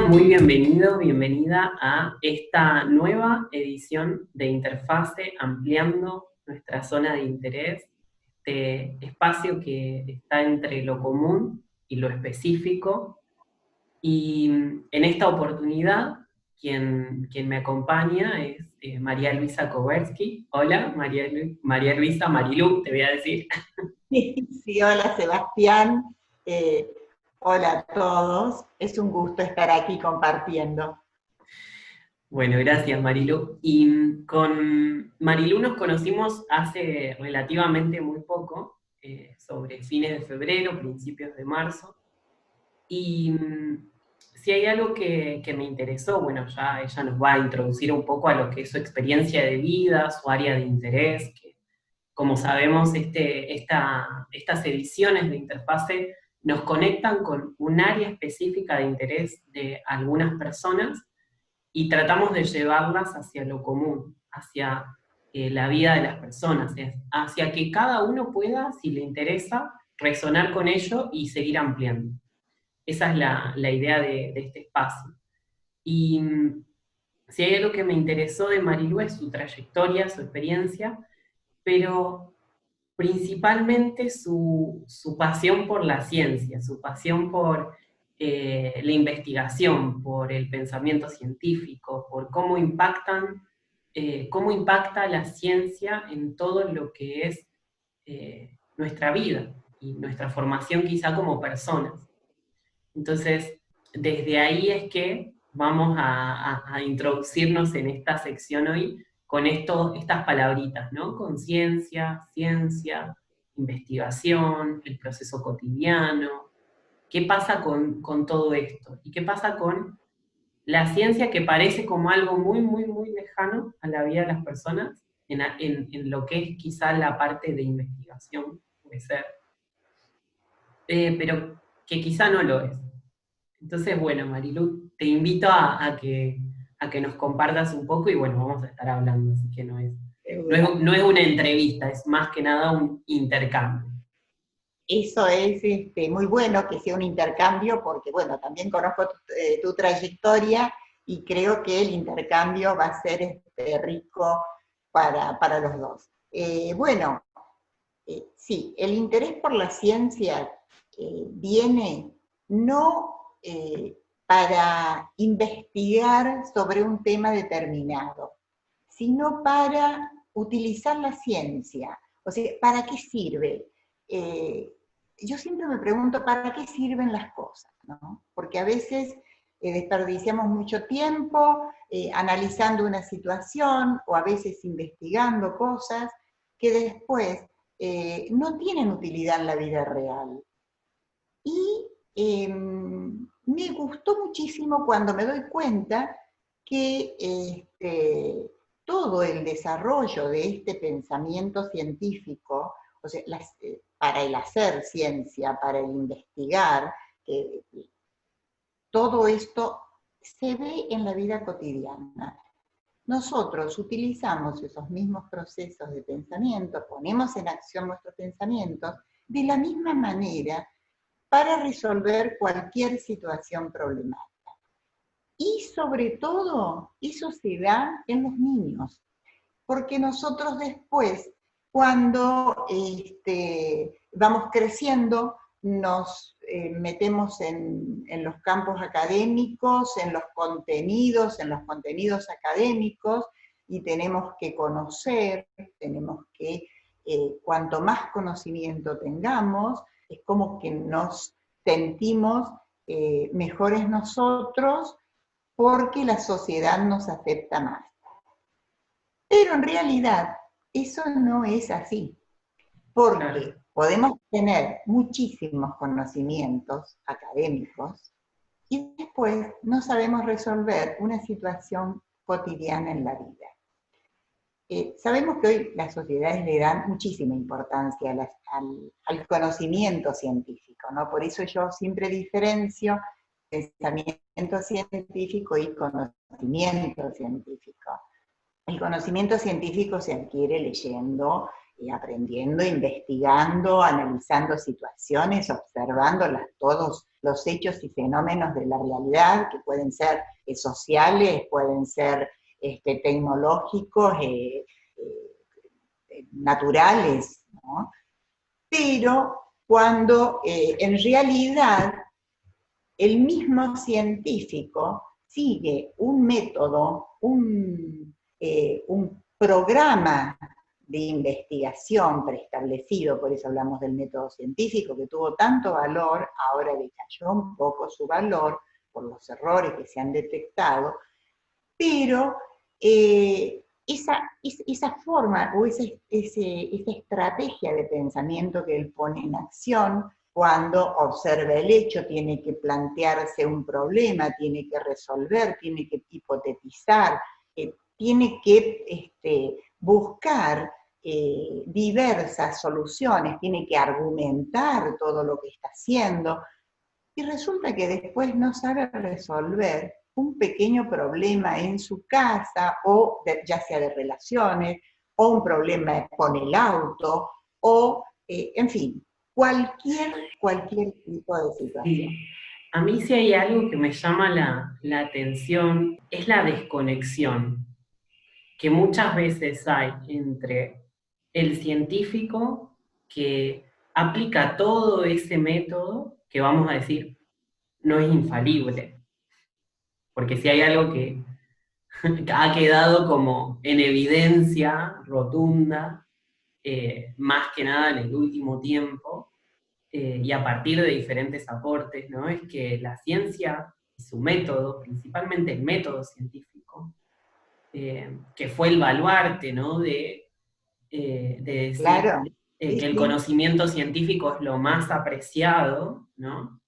muy bienvenido, bienvenida a esta nueva edición de Interfase, ampliando nuestra zona de interés, este espacio que está entre lo común y lo específico. Y en esta oportunidad, quien me acompaña es María Luisa Kowerski. Hola, María Luisa, Marilú, te voy a decir. Sí, hola Sebastián, eh, hola a todos, es un gusto estar aquí compartiendo. Bueno, gracias Marilu. Y con Marilu nos conocimos hace relativamente muy poco, sobre fines de febrero, principios de marzo. Y si hay algo que me interesó, bueno, ya ella nos va a introducir un poco a lo que es su experiencia de vida, su área de interés, que como sabemos, estas ediciones de Interfase nos conectan con un área específica de interés de algunas personas y tratamos de llevarlas hacia lo común, hacia la vida de las personas, hacia que cada uno pueda, si le interesa, resonar con ello y seguir ampliando. Esa es la idea de este espacio. Y si hay algo que me interesó de Marilú es su trayectoria, su experiencia, pero principalmente su pasión por la ciencia, su pasión por la investigación, por el pensamiento científico, por cómo impacta la ciencia en todo lo que es nuestra vida y nuestra formación quizá como personas. Entonces, desde ahí es que vamos a introducirnos en esta sección hoy con estas palabritas, ¿no? Conciencia, ciencia, investigación, el proceso cotidiano. ¿Qué pasa con todo esto? ¿Y qué pasa con la ciencia que parece como algo muy, muy, muy lejano a la vida de las personas, en lo que es quizá la parte de investigación, puede ser, pero que quizá no lo es? Entonces, bueno, Marilu, te invito a que nos compartas un poco y bueno, vamos a estar hablando, así que no es una entrevista, es más que nada un intercambio. Eso es muy bueno que sea un intercambio porque, bueno, también conozco tu trayectoria y creo que el intercambio va a ser rico para los dos. Bueno, sí, el interés por la ciencia viene no para investigar sobre un tema determinado, sino para utilizar la ciencia. O sea, ¿para qué sirve? Yo siempre me pregunto, ¿para qué sirven las cosas? ¿No? Porque a veces desperdiciamos mucho tiempo analizando una situación o a veces investigando cosas que después no tienen utilidad en la vida real. Y me gustó muchísimo cuando me doy cuenta que todo el desarrollo de este pensamiento científico, o sea, para el hacer ciencia, para el investigar, todo esto se ve en la vida cotidiana. Nosotros utilizamos esos mismos procesos de pensamiento, ponemos en acción nuestros pensamientos de la misma manera para resolver cualquier situación problemática. Y sobre todo, eso se da en los niños, porque nosotros después, cuando vamos creciendo, nos metemos en los campos académicos, en los contenidos académicos, y tenemos que conocer, tenemos que, cuanto más conocimiento tengamos, es como que nos sentimos mejores nosotros porque la sociedad nos acepta más. Pero en realidad eso no es así, porque podemos tener muchísimos conocimientos académicos y después no sabemos resolver una situación cotidiana en la vida. Sabemos que hoy las sociedades le dan muchísima importancia al conocimiento científico, ¿no? Por eso yo siempre diferencio pensamiento científico y conocimiento científico. El conocimiento científico se adquiere leyendo, aprendiendo, investigando, analizando situaciones, observándolas todos los hechos y fenómenos de la realidad, que pueden ser sociales, pueden ser tecnológicos, naturales, ¿no? Pero cuando en realidad el mismo científico sigue un método, un programa de investigación preestablecido, por eso hablamos del método científico, que tuvo tanto valor, ahora decayó un poco su valor por los errores que se han detectado, pero esa forma o esa estrategia de pensamiento que él pone en acción cuando observa el hecho, tiene que plantearse un problema, tiene que resolver, tiene que hipotetizar, tiene que buscar diversas soluciones, tiene que argumentar todo lo que está haciendo, y resulta que después no sabe resolver un pequeño problema en su casa, o ya sea de relaciones, o un problema con el auto, o, en fin, cualquier tipo de situación. Sí. A mí sí hay algo que me llama la atención, es la desconexión que muchas veces hay entre el científico que aplica todo ese método, que vamos a decir, no es infalible, porque si hay algo que ha quedado como en evidencia rotunda, más que nada en el último tiempo, y a partir de diferentes aportes, ¿no? Es que la ciencia y su método, principalmente el método científico, que fue el baluarte, ¿no? De decir Claro, sí, que el sí, conocimiento científico es lo más apreciado, ¿no?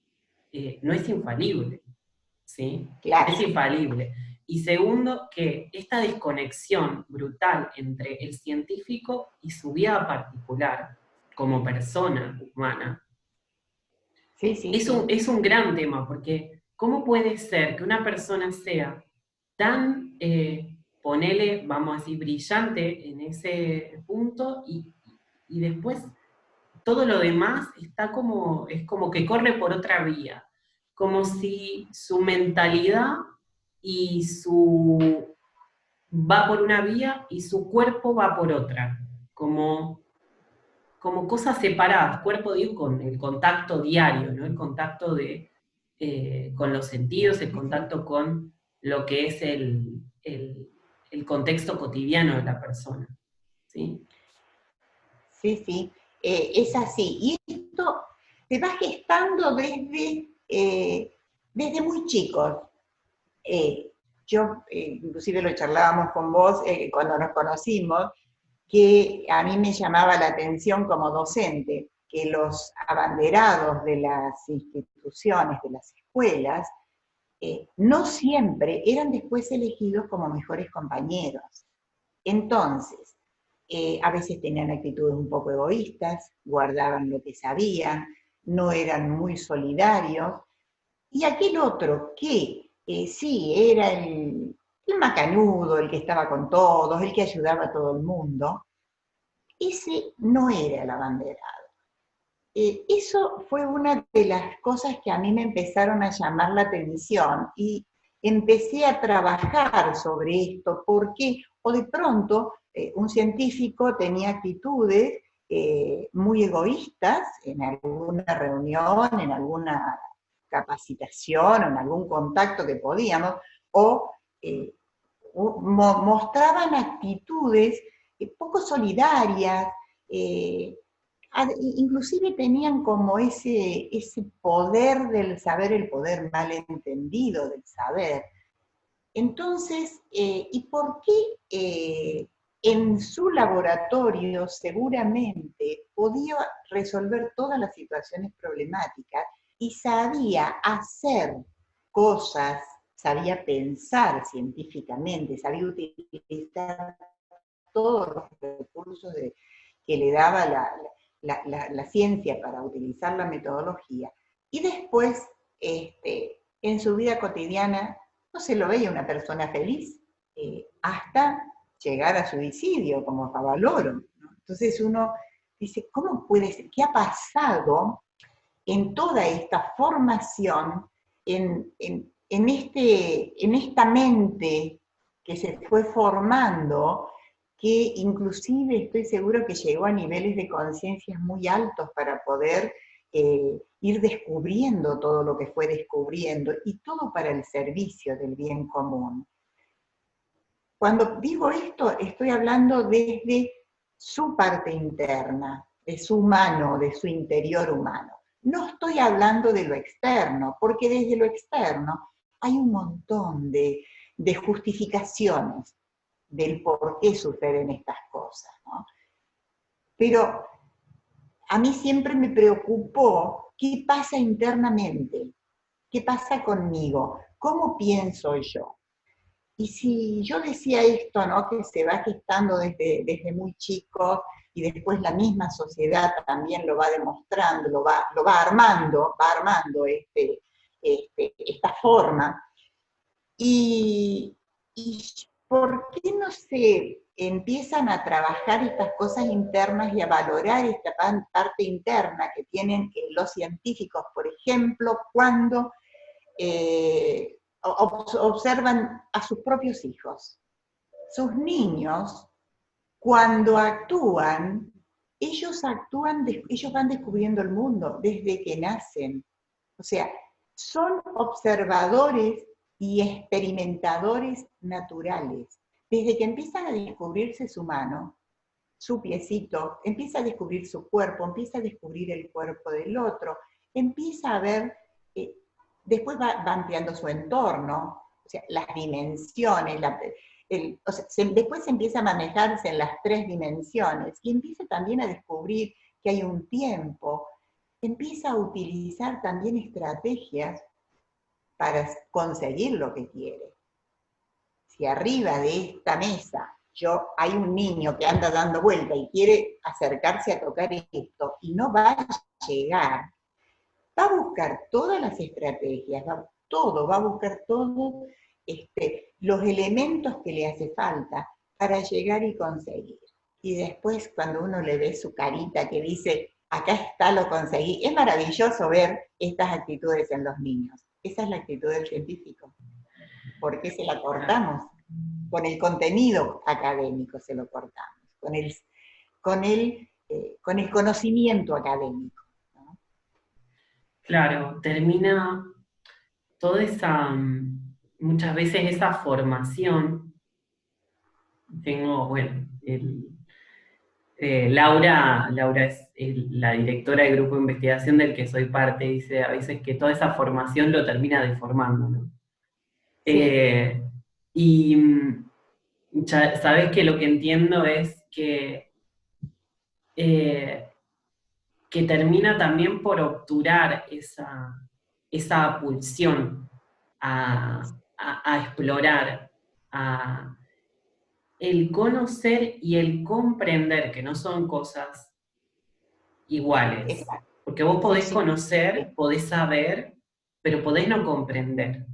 No es infalible, ¿sí? No claro. es infalible. Y segundo, que esta desconexión brutal entre el científico y su vida particular como persona humana Sí, sí, sí. es un gran tema, porque ¿cómo puede ser que una persona sea tan, ponele, vamos a decir, brillante en ese punto y después todo lo demás está como, es como que corre por otra vía, como si su mentalidad y su va por una vía y su cuerpo va por otra, como, como cosas separadas, cuerpo digo con el contacto diario, ¿no? El contacto con los sentidos, el Sí, sí. contacto con lo que es el contexto cotidiano de la persona, ¿sí? Sí, sí, es así. Y esto se va gestando desde muy chicos. Yo, inclusive lo charlábamos con vos cuando nos conocimos, que a mí me llamaba la atención como docente que los abanderados de las instituciones, de las escuelas, no siempre eran después elegidos como mejores compañeros. Entonces, a veces tenían actitudes un poco egoístas, guardaban lo que sabían, no eran muy solidarios, y aquel otro que sí era el macanudo, el que estaba con todos, el que ayudaba a todo el mundo, ese no era el abanderado. Eso fue una de las cosas que a mí me empezaron a llamar la atención y empecé a trabajar sobre esto, porque o de pronto un científico tenía actitudes muy egoístas en alguna reunión, en alguna capacitación o en algún contacto que podíamos, o eh, mostraban actitudes poco solidarias, eh, inclusive tenían como ese poder del saber, el poder mal entendido del saber. Entonces, ¿y por qué en su laboratorio seguramente podía resolver todas las situaciones problemáticas y sabía hacer cosas, sabía pensar científicamente, sabía utilizar todos los recursos que le daba la ciencia para utilizar la metodología? Y después, en su vida cotidiana, no se lo veía una persona feliz, hasta llegar a suicidio, como Favaloro, ¿no? Entonces uno dice, ¿cómo puede ser? ¿Qué ha pasado en toda esta formación, en esta mente que se fue formando, que inclusive estoy seguro que llegó a niveles de conciencia muy altos para poder ir descubriendo todo lo que fue descubriendo, y todo para el servicio del bien común. Cuando digo esto, estoy hablando desde su parte interna, de su humano, de su interior humano. No estoy hablando de lo externo, porque desde lo externo hay un montón de justificaciones del por qué suceden estas cosas, ¿no? Pero a mí siempre me preocupó qué pasa internamente, qué pasa conmigo, cómo pienso yo. Y si yo decía esto, ¿no? Que se va gestando desde muy chico, y después la misma sociedad también lo va demostrando, lo va armando esta forma. Y ¿por qué no se empiezan a trabajar estas cosas internas y a valorar esta parte interna que tienen los científicos, por ejemplo, cuando observan a sus propios hijos? Sus niños, cuando actúan, ellos van descubriendo el mundo desde que nacen. O sea, son observadores y experimentadores naturales. Desde que empiezan a descubrirse su mano, su piecito, empieza a descubrir su cuerpo, empieza a descubrir el cuerpo del otro, empieza a ver, después va ampliando su entorno, o sea, las dimensiones, después empieza a manejarse en las 3 dimensiones, y empieza también a descubrir que hay un tiempo, empieza a utilizar también estrategias para conseguir lo que quiere. Si arriba de esta mesa hay un niño que anda dando vuelta y quiere acercarse a tocar esto y no va a llegar, va a buscar todas las estrategias, va a buscar todos los elementos que le hace falta para llegar y conseguir. Y después, cuando uno le ve su carita que dice, acá está, lo conseguí, es maravilloso ver estas actitudes en los niños. Esa es la actitud del científico. ¿Por qué se la cortamos? Con el contenido académico se lo cortamos, con el conocimiento académico, ¿no? Claro, termina toda esa, muchas veces esa formación. Tengo, bueno, Laura es la directora del grupo de investigación del que soy parte, dice a veces que toda esa formación lo termina deformando, ¿no? Sí. Y sabes que lo que entiendo es eh, que termina también por obturar esa pulsión a explorar, el conocer y el comprender, que no son cosas iguales. Exacto. Porque vos Sí, podés sí, conocer, sí. podés saber, pero podés no comprender.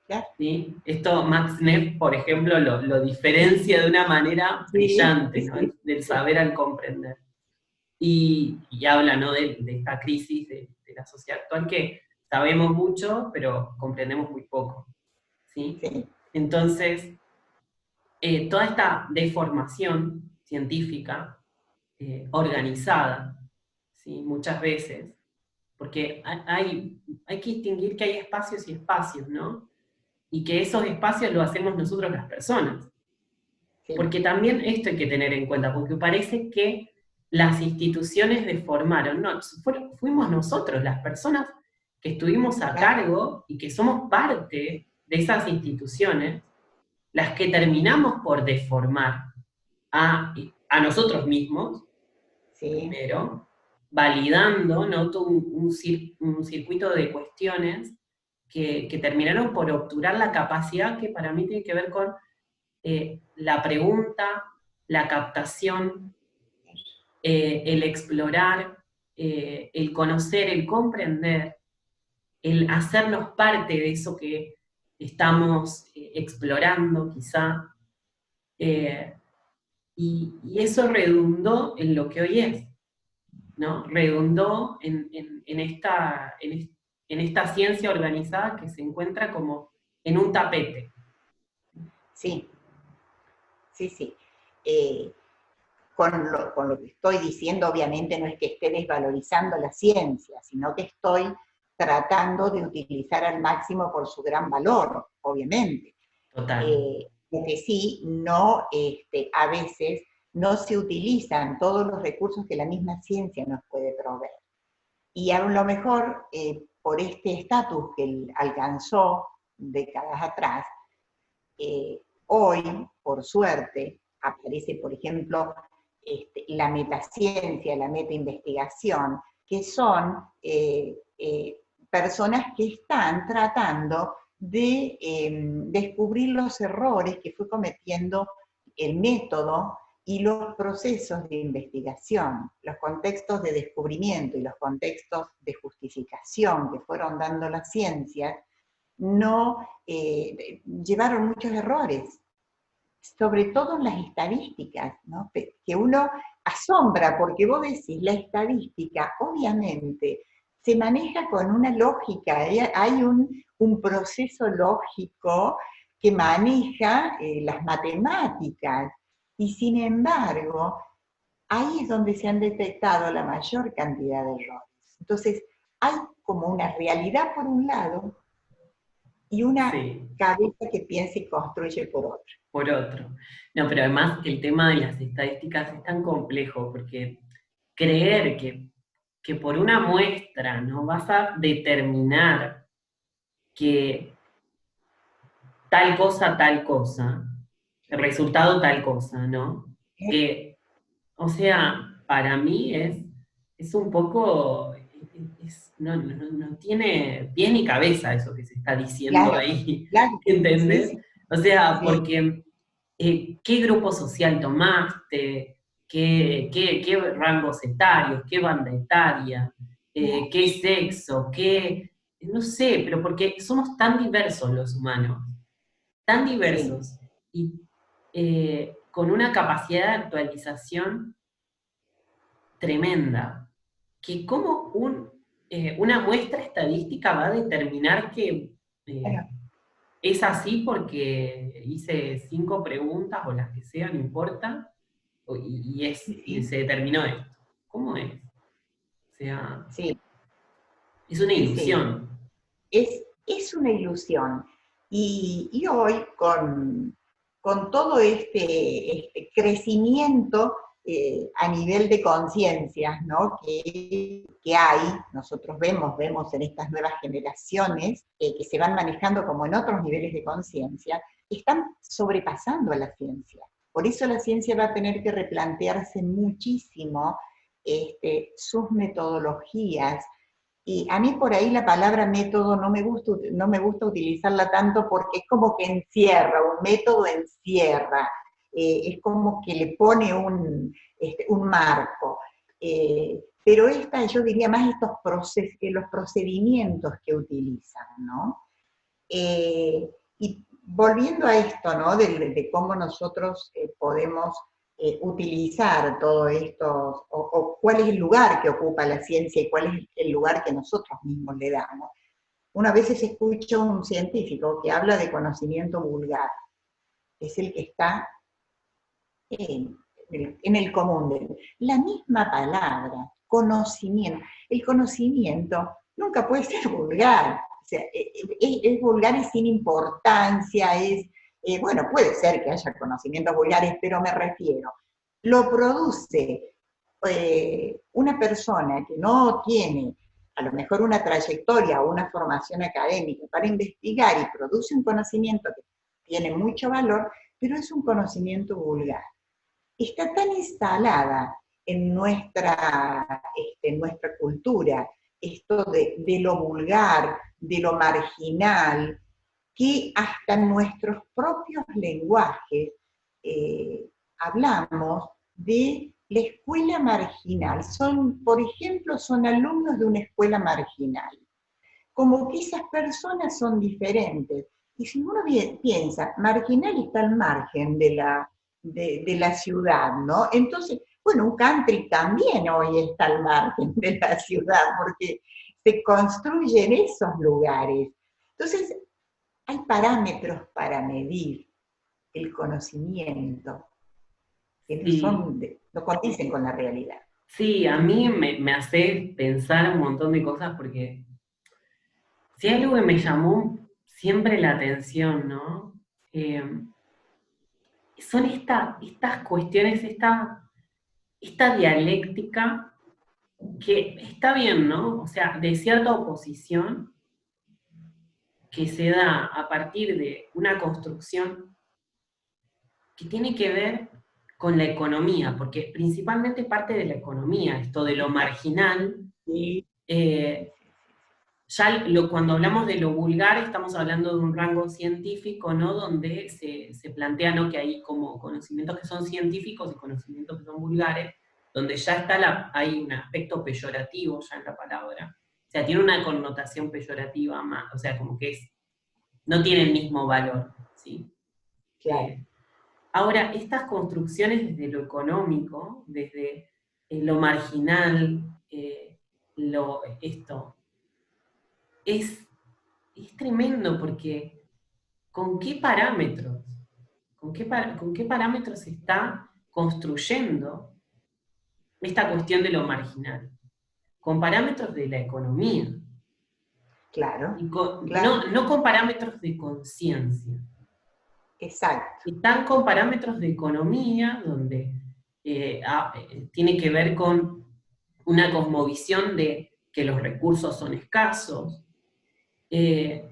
Claro. ¿Sí? Esto Max Neff, por ejemplo, lo diferencia de una manera Sí, brillante, sí, ¿no? sí, Del sí. saber al comprender. Y habla, ¿no? de esta crisis de la sociedad actual, que sabemos mucho, pero comprendemos muy poco. ¿Sí? Sí. Entonces, toda esta deformación científica organizada, ¿sí? Muchas veces, porque hay que distinguir que hay espacios y espacios, ¿no? Y que esos espacios lo hacemos nosotros las personas. Sí. Porque también esto hay que tener en cuenta, porque parece que las instituciones deformaron, no, fuimos nosotros, las personas que estuvimos a Claro. cargo y que somos parte de esas instituciones, las que terminamos por deformar a nosotros mismos, Sí. primero, validando, ¿no? todo un circuito de cuestiones que terminaron por obturar la capacidad que para mí tiene que ver con la pregunta, la captación, el explorar, el conocer, el comprender, el hacernos parte de eso que estamos explorando quizá, y eso redundó en lo que hoy es. ¿no? Redundó en esta ciencia organizada que se encuentra como en un tapete. Sí, sí, sí. Eh, con lo que estoy diciendo, obviamente no es que esté desvalorizando la ciencia, sino que estoy tratando de utilizar al máximo por su gran valor, obviamente. Total. Lo que sí, no, a veces no se utilizan todos los recursos que la misma ciencia nos puede proveer. Y a lo mejor, por este estatus que él alcanzó décadas atrás, hoy, por suerte, aparece, por ejemplo, la metaciencia, la metainvestigación, que son personas que están tratando de descubrir los errores que fue cometiendo el método y los procesos de investigación, los contextos de descubrimiento y los contextos de justificación que fueron dando las ciencias, no llevaron muchos errores, sobre todo en las estadísticas, ¿no? Que uno asombra, porque vos decís, la estadística obviamente se maneja con una lógica, hay un proceso lógico que maneja las matemáticas, y sin embargo, ahí es donde se han detectado la mayor cantidad de errores. Entonces, hay como una realidad por un lado, y una Sí, cabeza que piensa y construye por otro. por otro. No, pero además el tema de las estadísticas es tan complejo, porque creer que por una muestra no vas a determinar que tal cosa, el resultado tal cosa, ¿no? Que, o sea, para mí es un poco, no tiene pie ni cabeza eso que se está diciendo Claro, ahí, claro, sí, ¿entendés? sí, O sea, sí, porque ¿qué grupo social tomaste? ¿Qué rangos etarios? ¿Qué banda etaria? ¿Qué sexo? No sé, pero porque somos tan diversos los humanos, tan sí, diversos, y con una capacidad de actualización tremenda, que como una muestra estadística va a determinar que bueno, es así porque hice 5 preguntas o las que sean, no importa, sí, y sí, se determinó esto. ¿Cómo es? O sea, sí, es una sí, sí. ilusión. Es una ilusión. Y hoy, con todo este crecimiento a nivel de conciencias, ¿no? que hay, nosotros vemos en estas nuevas generaciones que se van manejando como en otros niveles de conciencia, están sobrepasando a la ciencia. Por eso la ciencia va a tener que replantearse muchísimo sus metodologías, y a mí por ahí la palabra método no me gusta utilizarla tanto, porque es como que encierra, un método encierra, es como que le pone un marco. Pero yo diría más los procedimientos que utilizan, ¿no? Y volviendo a esto, ¿no? De cómo nosotros podemos utilizar todo esto, o cuál es el lugar que ocupa la ciencia y cuál es el lugar que nosotros mismos le damos. Una vez se escucha un científico que habla de conocimiento vulgar, es el que está en el común. La misma palabra, conocimiento. El conocimiento nunca puede ser vulgar. O sea, es vulgar y sin importancia, bueno, puede ser que haya conocimientos vulgares, pero me refiero, lo produce una persona que no tiene a lo mejor una trayectoria o una formación académica para investigar, y produce un conocimiento que tiene mucho valor, pero es un conocimiento vulgar. Está tan instalada en nuestra cultura, esto de lo vulgar, de lo marginal, que hasta en nuestros propios lenguajes hablamos de la escuela marginal. Por ejemplo, son alumnos de una escuela marginal. Como que esas personas son diferentes. Y si uno piensa, marginal está al margen de la ciudad, ¿no? Entonces, Bueno, un country también hoy está al margen de la ciudad, porque se construyen esos lugares. Entonces, hay parámetros para medir el conocimiento que no Sí, son, no condicen con la realidad. sí, a mí me hace pensar un montón de cosas porque si hay algo que me llamó siempre la atención, ¿no? Eh, son estas cuestiones, esta dialéctica que está bien, ¿no? O sea, de cierta oposición que se da a partir de una construcción que tiene que ver con la economía, porque principalmente parte de la economía, esto de lo marginal. Sí, eh, Cuando hablamos de lo vulgar, estamos hablando de un rango científico, ¿no? Donde se plantea, ¿no? Que hay como conocimientos que son científicos y conocimientos que son vulgares, donde ya hay un aspecto peyorativo ya en la palabra. O sea, tiene una connotación peyorativa más, o sea, como que no tiene el mismo valor, ¿sí? claro. Eh, Ahora, estas construcciones desde lo económico, desde lo marginal, esto, es, es tremendo porque ¿con qué parámetros? ¿Con qué parámetros se está construyendo esta cuestión de lo marginal? Con parámetros de la economía, Claro, y claro, no con parámetros de conciencia. exacto. Están con parámetros de economía, donde tiene que ver con una cosmovisión de que los recursos son escasos, eh,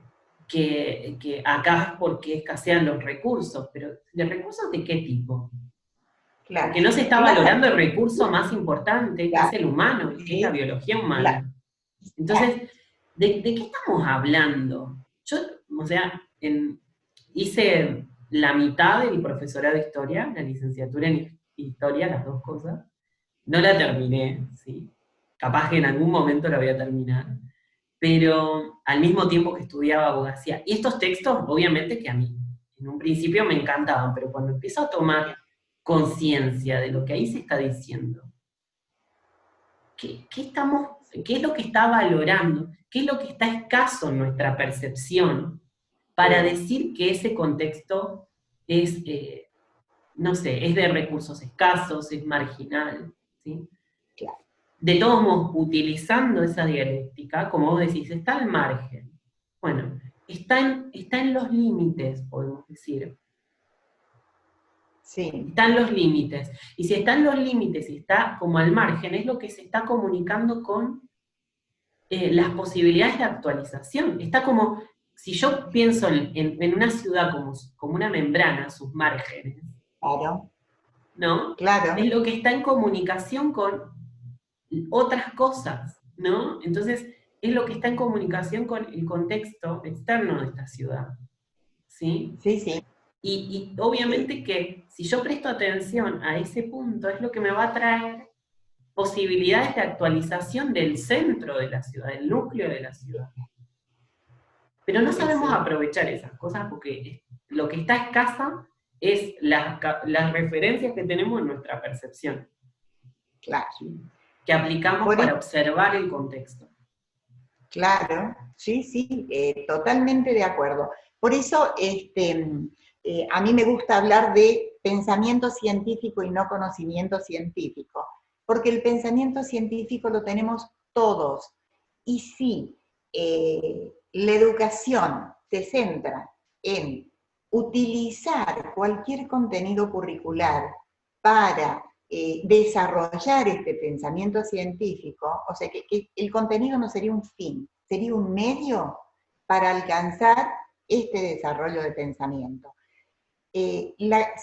que acá es porque escasean los recursos, pero ¿de recursos de qué tipo? Claro, Porque no se está claro, valorando el recurso más importante, que es claro, el humano, que es la sí, biología claro, humana. claro. Entonces, ¿de qué estamos hablando? Yo, o sea, hice la mitad del profesorado de historia, la licenciatura en historia, las dos cosas. No la terminé, ¿sí? Capaz que en algún momento la voy a terminar. Pero al mismo tiempo que estudiaba abogacía. Y estos textos, obviamente que a mí en un principio me encantaban, pero cuando empiezo a tomar conciencia de lo que ahí se está diciendo, ¿qué es lo que está valorando? ¿Qué es lo que está escaso en nuestra percepción para Sí, decir que ese contexto es, no sé, es de recursos escasos, es marginal? ¿Sí? claro. De todos modos, utilizando esa dialéctica, como vos decís, está al margen. Bueno, está en los límites, podemos decir. Sí, Están los límites. Y si están los límites y está como al margen, es lo que se está comunicando con las posibilidades de actualización. Está como, si yo pienso en una ciudad como una membrana, sus márgenes, claro, ¿no? claro. Es lo que está en comunicación con otras cosas, ¿no? Entonces, es lo que está en comunicación con el contexto externo de esta ciudad, ¿sí? Sí, sí. Y obviamente que si yo presto atención a ese punto, es lo que me va a traer posibilidades de actualización del centro de la ciudad, del núcleo de la ciudad. Pero no Sí, sabemos sí, aprovechar esas cosas porque lo que está escasa es las referencias que tenemos en nuestra percepción, claro. ¿sí? Que aplicamos Por para eso, observar el contexto. claro, sí, sí, totalmente de acuerdo. Por eso, a mí me gusta hablar de pensamiento científico y no conocimiento científico, porque el pensamiento científico lo tenemos todos. Y si la educación se centra en utilizar cualquier contenido curricular para desarrollar este pensamiento científico, o sea, que el contenido no sería un fin, sería un medio para alcanzar este desarrollo de pensamiento.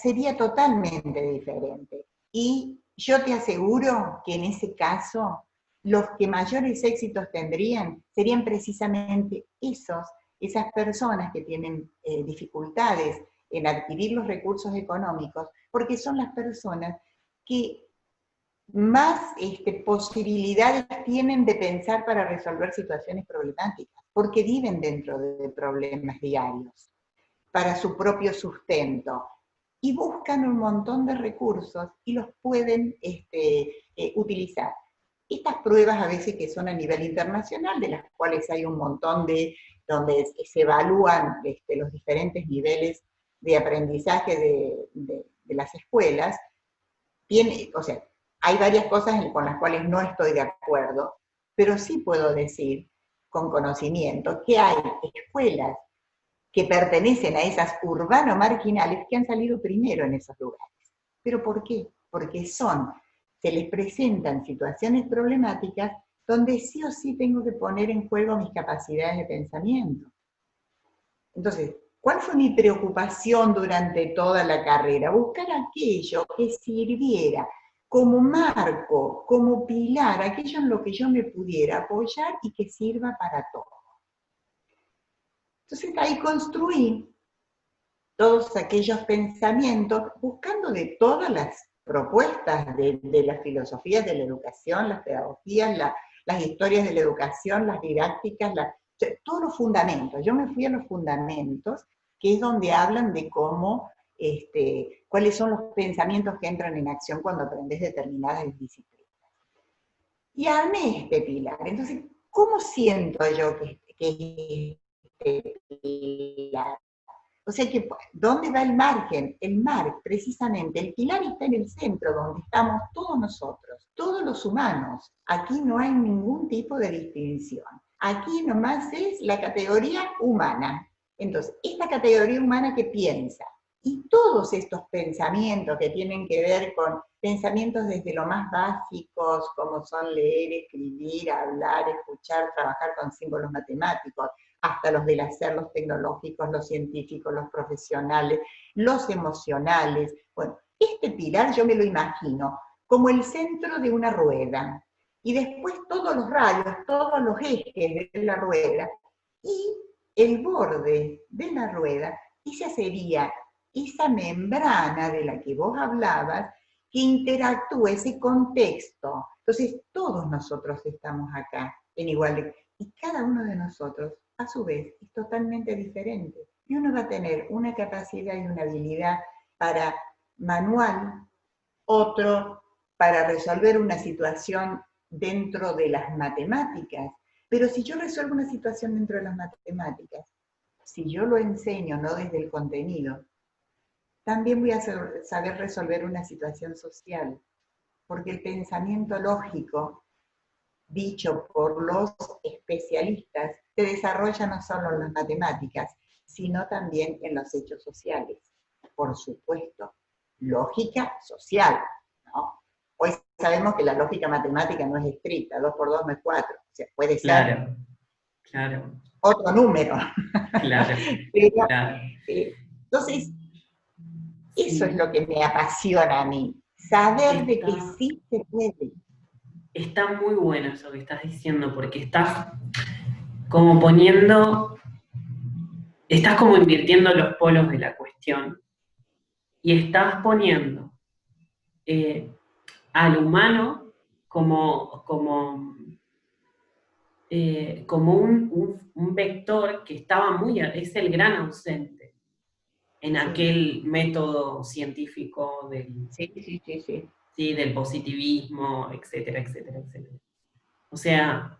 Sería totalmente diferente. Y yo te aseguro que en ese caso, los que mayores éxitos tendrían serían precisamente esas personas que tienen dificultades en adquirir los recursos económicos, porque son las personas que más posibilidades tienen de pensar para resolver situaciones problemáticas, porque viven dentro de problemas diarios, para su propio sustento. y buscan un montón de recursos y los pueden utilizar. Estas pruebas a veces que son a nivel internacional, de las cuales hay un montón donde se evalúan los diferentes niveles de aprendizaje de las escuelas, o sea, hay varias cosas con las cuales no estoy de acuerdo, pero sí puedo decir con conocimiento que hay escuelas que pertenecen a esas urbano-marginales que han salido primero en esos lugares. ¿Pero por qué? Porque se les presentan situaciones problemáticas donde sí o sí tengo que poner en juego mis capacidades de pensamiento. Entonces, ¿cuál fue mi preocupación durante toda la carrera? Buscar aquello que sirviera como marco, como pilar, aquello en lo que yo me pudiera apoyar y que sirva para todo. Entonces ahí construí todos aquellos pensamientos, buscando de todas las propuestas de las filosofías de la educación, las pedagogías, las historias de la educación, las didácticas, todos los fundamentos. Yo me fui a los fundamentos, que es donde hablan de cómo, cuáles son los pensamientos que entran en acción cuando aprendes determinadas disciplinas. Y armé este pilar. Entonces, ¿cómo siento yo que este pilar? O sea que, ¿dónde va el margen? El mar, precisamente, el pilar está en el centro, donde estamos todos nosotros, todos los humanos. Aquí no hay ningún tipo de distinción. Aquí nomás es la categoría humana. Entonces, esta categoría humana que piensa, y todos estos pensamientos que tienen que ver con pensamientos desde lo más básicos, como son leer, escribir, hablar, escuchar, trabajar con símbolos matemáticos, hasta los del hacer, los tecnológicos, los científicos, los profesionales, los emocionales. Bueno, este pilar yo me lo imagino como el centro de una rueda, y después todos los rayos, todos los ejes de la rueda, y el borde de la rueda, esa sería esa membrana de la que vos hablabas, que interactúa ese contexto. Entonces, todos nosotros estamos acá en igualdad, y cada uno de nosotros a su vez es totalmente diferente. Y uno va a tener una capacidad y una habilidad para manual, otro para resolver una situación dentro de las matemáticas. Pero si yo resuelvo una situación dentro de las matemáticas, si yo lo enseño no desde el contenido, también voy a saber resolver una situación social, porque el pensamiento lógico dicho por los especialistas, se desarrolla no solo en las matemáticas, sino también en los hechos sociales. Por supuesto, lógica social, ¿no? Hoy sabemos que la lógica matemática no es estricta, 2 por 2 no es 4, o sea, puede ser claro, otro número. claro, Pero, claro. entonces, eso Sí, es lo que me apasiona a mí, saber de que sí se puede. está muy bueno eso que estás diciendo, porque estás como poniendo, estás como invirtiendo los polos de la cuestión y estás poniendo al humano como un vector que estaba es el gran ausente en Sí, aquel método científico sí. ¿sí? Del positivismo, etcétera, etcétera, etcétera. O sea,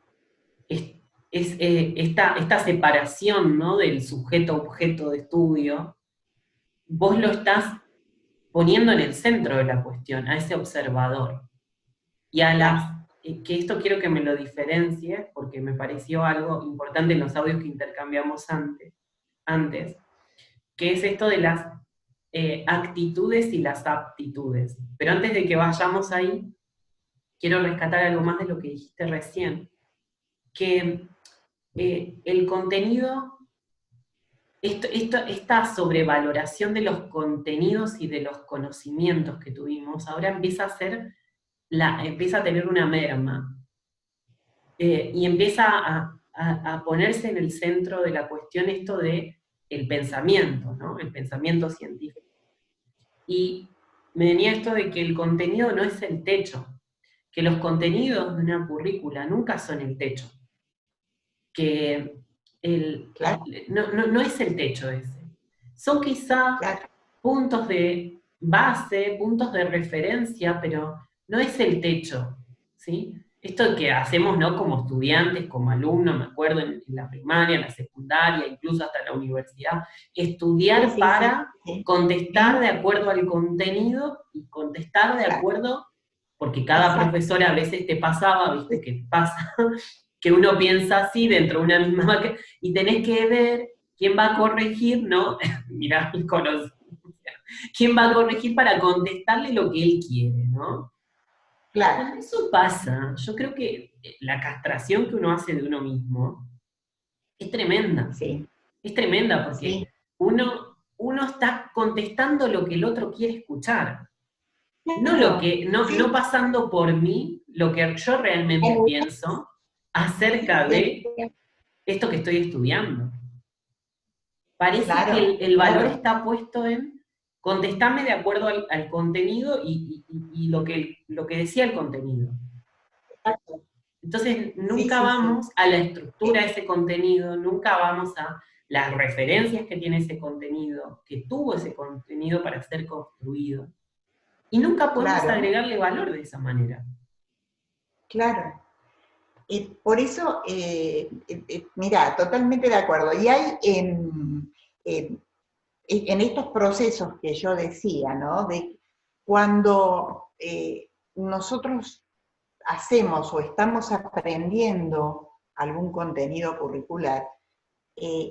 esta separación, ¿no? Del sujeto-objeto de estudio, vos lo estás poniendo en el centro de la cuestión, a ese observador. Y claro. que esto quiero que me lo diferencie, porque me pareció algo importante en los audios que intercambiamos antes, que es esto de las actitudes y las aptitudes. Pero antes de que vayamos ahí, quiero rescatar algo más de lo que dijiste recién, que el contenido, esta sobrevaloración de los contenidos y de los conocimientos que tuvimos, ahora empieza a tener una merma, y empieza a ponerse en el centro de la cuestión esto de el pensamiento, ¿no? El pensamiento científico. Y me venía esto de que el contenido no es el techo, que los contenidos de una currícula nunca son el techo, que Claro, no es el techo ese. Son quizá claro. puntos de base, puntos de referencia, pero no es el techo, ¿sí? Esto que hacemos, ¿no? Como estudiantes, como alumnos, me acuerdo en la primaria, en la secundaria, incluso hasta en la universidad, Sí, estudiar sí, sí, para sí. contestar de ¿Sí? acuerdo al contenido y contestar de Claro, acuerdo, porque cada exacto. profesora a veces te pasaba, viste, que pasa, que uno piensa así dentro de una misma máquina, y tenés que ver quién va a corregir, ¿no? Mirá, el conocimiento. ¿Quién va a corregir para contestarle lo que él quiere, ¿no? Y Claro, cuando eso pasa, yo creo que la castración que uno hace de uno mismo es tremenda. sí, Es tremenda sí. porque uno está contestando lo que el otro quiere escuchar. No lo Claro, que, no, no sí. pasando por mí lo que yo realmente pienso acerca de esto que estoy estudiando. Parece que Claro, el valor claro. está puesto en contestarme de acuerdo al contenido y lo que decía el contenido. Exacto. Entonces, Sí, nunca sí, sí. vamos a la Eh, estructura de ese contenido, nunca vamos a las referencias que tiene ese contenido, que tuvo ese contenido para ser construido. Y nunca podemos Claro, agregarle valor de esa manera. claro. Por eso, mira, totalmente de acuerdo. Y hay en estos procesos que yo decía, ¿no? De cuando nosotros hacemos o estamos aprendiendo algún contenido curricular,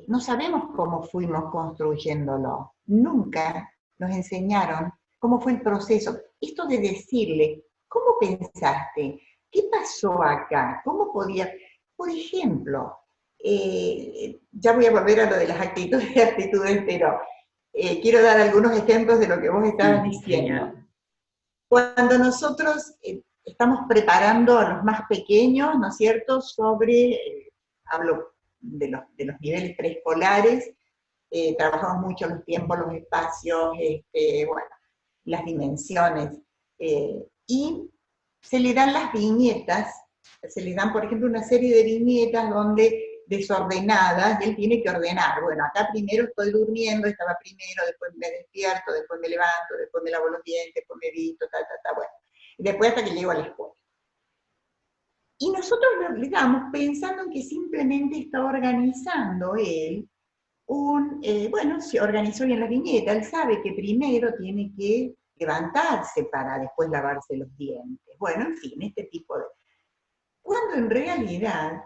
no sabemos cómo fuimos construyéndolo. Nunca nos enseñaron cómo fue el proceso. Esto de decirle, ¿cómo pensaste? ¿Qué pasó acá? ¿Cómo podía? Por ejemplo, ya voy a volver a lo de las actitudes y actitudes, pero quiero dar algunos ejemplos de lo que vos estabas Sí, diciendo. genial. Cuando nosotros estamos preparando a los más pequeños, ¿no es cierto?, sobre, hablo de los niveles preescolares, trabajamos mucho los tiempos, los espacios, bueno, las dimensiones, y se le dan las viñetas, se le dan, por ejemplo, una serie de viñetas donde desordenadas, y él tiene que ordenar. Bueno, acá primero estoy durmiendo, estaba primero, después me despierto, después me levanto, después me lavo los dientes, después me visto, bueno. Y después hasta que llego a la escuela. Y nosotros le damos pensando en que simplemente está organizando él bueno, se organizó bien la viñeta, él sabe que primero tiene que levantarse para después lavarse los dientes. Bueno, en fin, este tipo de... Cuando en realidad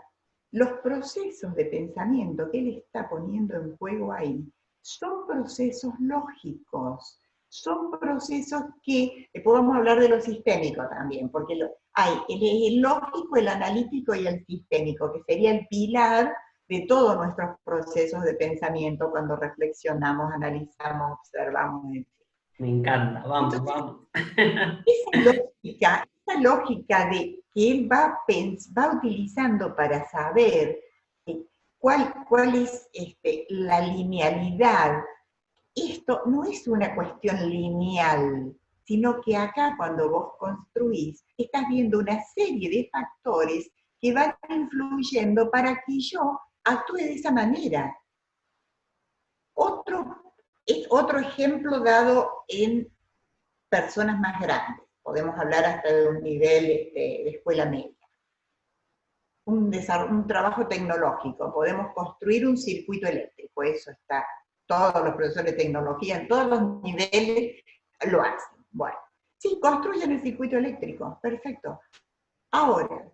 los procesos de pensamiento que él está poniendo en juego ahí son procesos lógicos, son procesos que, podemos hablar de lo sistémico también, porque hay el lógico, el analítico y el sistémico, que sería el pilar de todos nuestros procesos de pensamiento cuando reflexionamos, analizamos, observamos, etc. Me encanta, vamos, Entonces, vamos. esa lógica de que él va utilizando para saber cuál es la linealidad, esto no es una cuestión lineal, sino que acá cuando vos construís, estás viendo una serie de factores que van influyendo para que yo actúe de esa manera. Otro ejemplo dado en personas más grandes. Podemos hablar hasta de un nivel de escuela media. Un trabajo tecnológico, podemos construir un circuito eléctrico, eso está, todos los profesores de tecnología en todos los niveles lo hacen. Bueno, sí, construyen el circuito eléctrico, perfecto. Ahora,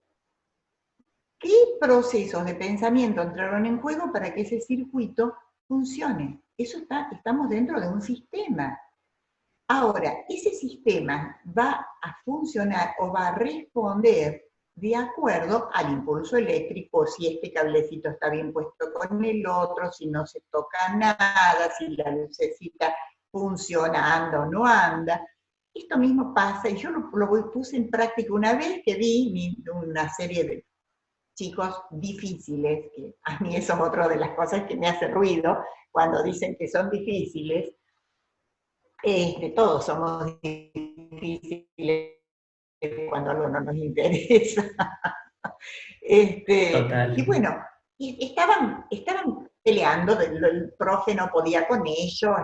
¿qué procesos de pensamiento entraron en juego para que ese circuito funcione? Estamos dentro de un sistema. Ahora, ese sistema va a funcionar o va a responder de acuerdo al impulso eléctrico, si este cablecito está bien puesto con el otro, si no se toca nada, si la lucecita funciona, anda o no anda. Esto mismo pasa, y yo lo puse en práctica una vez que vi una serie de chicos difíciles, que a mí eso es otra de las cosas que me hace ruido, cuando dicen que son difíciles. Todos somos difíciles cuando algo no nos interesa. Y Total. bueno, estaban peleando, el profe no podía con ellos,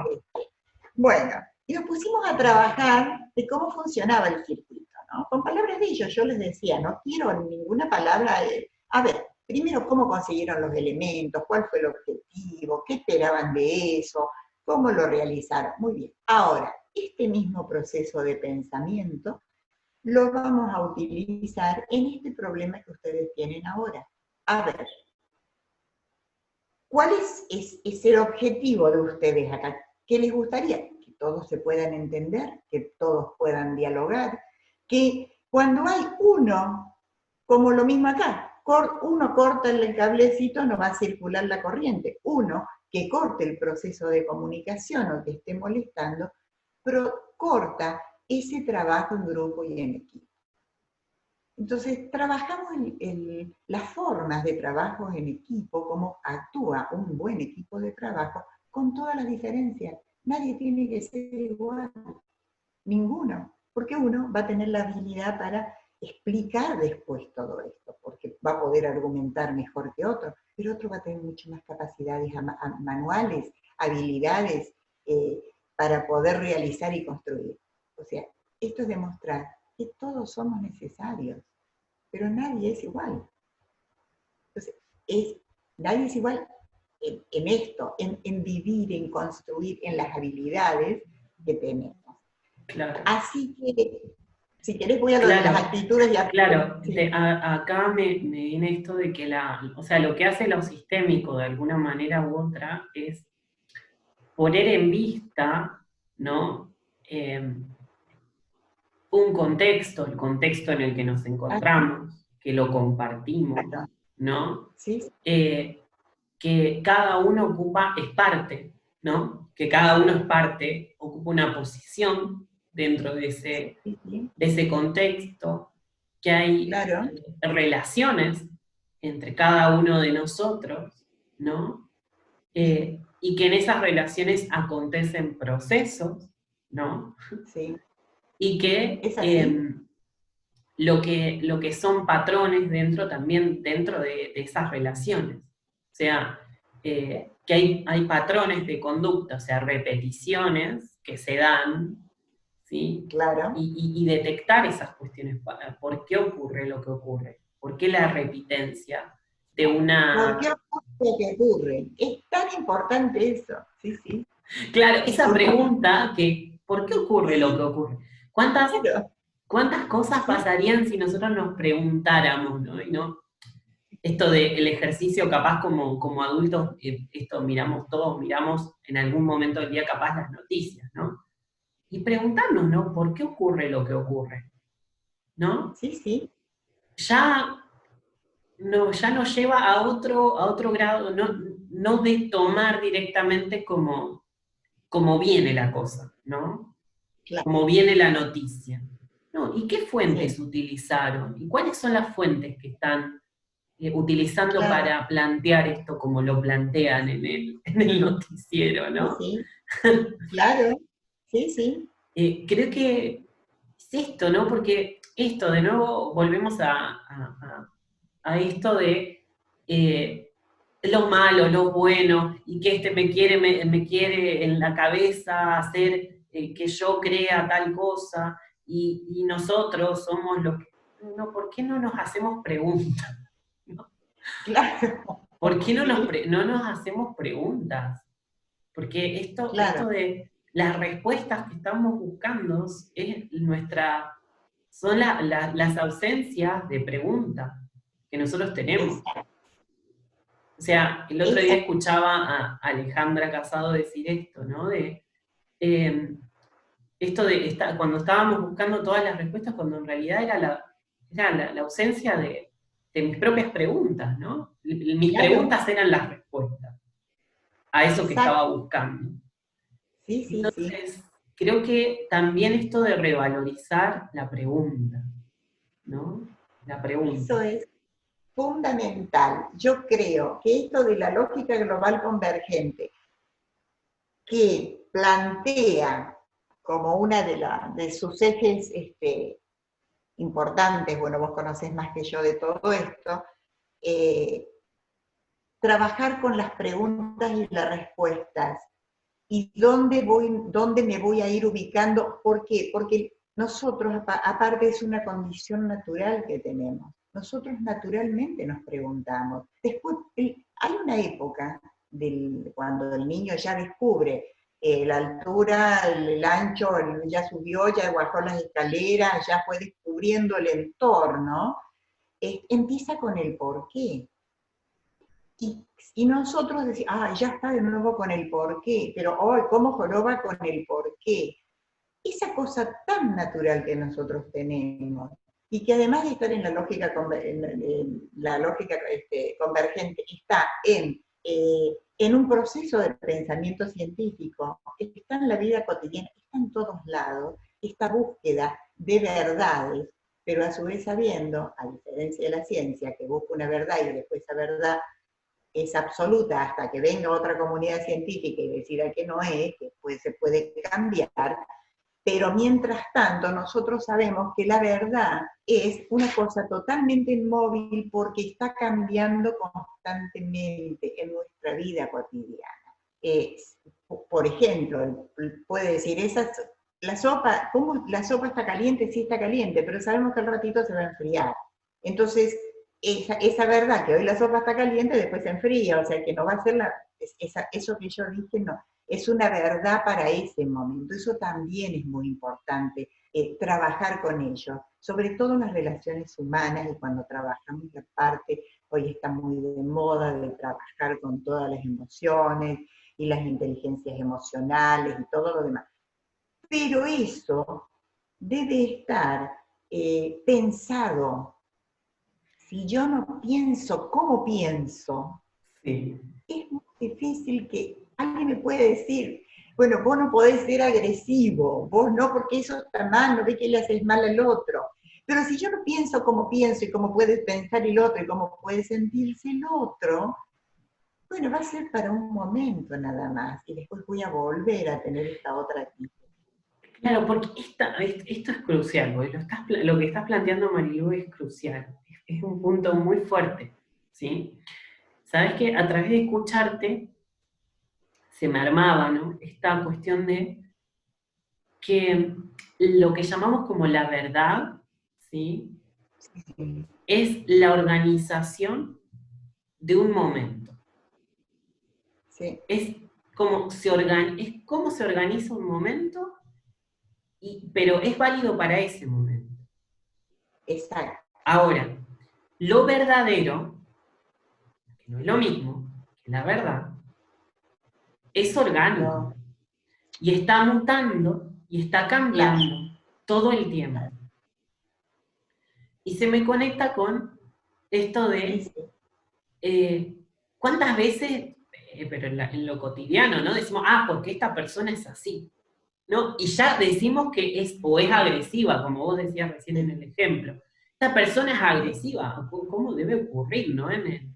Bueno, y nos pusimos a trabajar de cómo funcionaba el circuito, ¿no? Con palabras de ellos, yo les decía, no quiero ninguna palabra, a ver, primero, cómo consiguieron los elementos, cuál fue el objetivo, qué esperaban de eso, cómo lo realizaron. Muy bien. Ahora, este mismo proceso de pensamiento lo vamos a utilizar en este problema que ustedes tienen ahora. A ver, ¿cuál es el objetivo de ustedes acá? ¿Qué les gustaría? Que todos se puedan entender, que todos puedan dialogar, que cuando hay uno, como lo mismo acá, uno corta el cablecito, no va a circular la corriente. Uno que corte el proceso de comunicación o que esté molestando, pero corta ese trabajo en grupo y en equipo. Entonces, trabajamos en las formas de trabajo en equipo, cómo actúa un buen equipo de trabajo, con todas las diferencias. Nadie tiene que ser igual, ninguno, porque uno va a tener la habilidad para explicar después todo esto, porque va a poder argumentar mejor que otro, pero otro va a tener mucho más capacidades manuales, habilidades para poder realizar y construir. O sea, esto es demostrar que todos somos necesarios, pero nadie es igual. Entonces, nadie es igual en esto, en vivir, en construir, en las habilidades que tenemos. Claro. Así que, si querés, voy a lo de Claro, las actitudes y claro. sí. Acá me viene esto de que o sea, lo que hace lo sistémico de alguna manera u otra es poner en vista, ¿no? Un contexto, el contexto en el que nos Ah, encontramos, que lo compartimos, claro. ¿no? Sí, Que cada uno ocupa, es parte, ¿no? Que cada uno es parte, ocupa una posición dentro sí, sí, de ese contexto, que hay claro. relaciones entre cada uno de nosotros, ¿no? Sí, Y que en esas relaciones acontecen procesos, ¿no? sí. Y que ¿Es así? lo que son patrones dentro también, dentro de esas relaciones. O sea, que hay patrones de conducta, o sea, repeticiones que se dan, ¿sí? Claro. Y detectar esas cuestiones, ¿por qué ocurre lo que ocurre? ¿Por qué la repitencia de ¿Por qué una... ocurre lo que ocurre? Es tan importante eso. Sí, sí. Claro, esa Porque, pregunta que, ¿por qué ocurre lo que sí, ocurre? ¿Cuántas, claro. cuántas cosas Sí, pasarían si nosotros nos preguntáramos, ¿no? Y no, esto del ejercicio capaz como adultos, esto miramos todos, miramos en algún momento del día capaz las noticias, ¿no? Y preguntarnos, ¿no? ¿Por qué ocurre lo que ocurre? ¿No? sí, sí. Ya, no, ya nos lleva a otro grado, no, no de tomar directamente como viene la cosa, ¿no? Claro. Como viene la noticia. No, ¿y qué fuentes Sí, utilizaron? ¿Y cuáles son las fuentes que están utilizando claro. para plantear esto como lo plantean en el noticiero, Sí, ¿no? sí. Claro. Sí, sí. Creo que es esto, ¿no? Porque esto, de nuevo, volvemos a esto de lo malo, lo bueno, y que este me quiere en la cabeza hacer que yo crea tal cosa, y nosotros somos los que... No, ¿por qué no nos hacemos preguntas? ¿No? Claro. ¿Por qué Sí, no nos hacemos preguntas? Porque claro. esto de las respuestas que estamos buscando es son las ausencias de preguntas que nosotros tenemos. Exacto. O sea, el otro día Exacto. escuchaba a Alejandra Casado decir esto, ¿no? Eh, esto de cuando estábamos buscando todas las respuestas, cuando en realidad era la ausencia de mis propias preguntas, ¿no? Mis Claro. preguntas eran las respuestas a eso que estaba Exacto. buscando. Sí, sí, sí. Entonces, creo que también esto de revalorizar la pregunta, ¿no? La Eso pregunta. es fundamental. Yo creo que esto de la lógica global convergente, que plantea como una de sus ejes importantes, bueno, vos conocés más que yo de todo esto, eh, trabajar con las preguntas y las respuestas y dónde me voy a ir ubicando. ¿Por qué? Porque nosotros, aparte, es una condición natural que tenemos. Nosotros naturalmente nos preguntamos. Después, hay una época cuando el niño ya descubre la altura, el ancho, ya subió, ya bajó las escaleras, ya fue descubriendo el entorno, empieza con el porqué. Y nosotros decimos, ya está de nuevo con el porqué, pero hoy, ¿cómo joroba con el porqué? Esa cosa tan natural que nosotros tenemos, y que además de estar en la lógica, convergente, está en un proceso de pensamiento científico, está en la vida cotidiana, está en todos lados, esta búsqueda de verdades, pero a su vez sabiendo, a diferencia de la ciencia, que busca una verdad y después esa verdad es absoluta hasta que venga otra comunidad científica y decida que no es, que se puede cambiar, pero mientras tanto nosotros sabemos que la verdad es una cosa totalmente inmóvil porque está cambiando constantemente en nuestra vida cotidiana. Por ejemplo, puede decir, la sopa, ¿cómo la sopa está caliente? Sí está caliente, pero sabemos que al ratito se va a enfriar. Entonces, esa verdad que hoy la sopa está caliente, después se enfría, o sea que no va a ser eso que yo dije, no, es una verdad para ese momento. Eso también es muy importante, trabajar con ello, sobre todo en las relaciones humanas, y cuando trabajamos la parte, hoy está muy de moda de trabajar con todas las emociones y las inteligencias emocionales y todo lo demás. Pero eso debe estar pensado. Si yo no pienso como pienso, Sí. es muy difícil que alguien me puede decir, bueno, vos no podés ser agresivo, vos no, porque eso está mal, no ve que le haces mal al otro. Pero si yo no pienso como pienso y cómo puede pensar el otro y cómo puede sentirse el otro, bueno, va a ser para un momento nada más y después voy a volver a tener esta otra actitud. Claro, porque esto es crucial, porque lo que estás planteando, Marilu, es crucial, es un punto muy fuerte, ¿sí? Sabes que a través de escucharte se me armaba, ¿no?, esta cuestión de que lo que llamamos como la verdad, ¿sí?, Sí, es la organización de un momento. sí, Es es cómo se organiza un momento, pero es válido para ese momento. exacto. Ahora, lo verdadero, que no es lo mismo que la verdad, es orgánico No, y está mutando y está claro, cambiando todo el tiempo. claro. Y se me conecta con esto Sí, de sí, cuántas veces, pero en lo cotidiano, ¿no? Decimos, porque esta persona es así, ¿no? Y ya decimos que es o es agresiva, como vos decías recién en sí, el ejemplo. Esta persona es agresiva, ¿cómo debe ocurrir, ¿no? sí,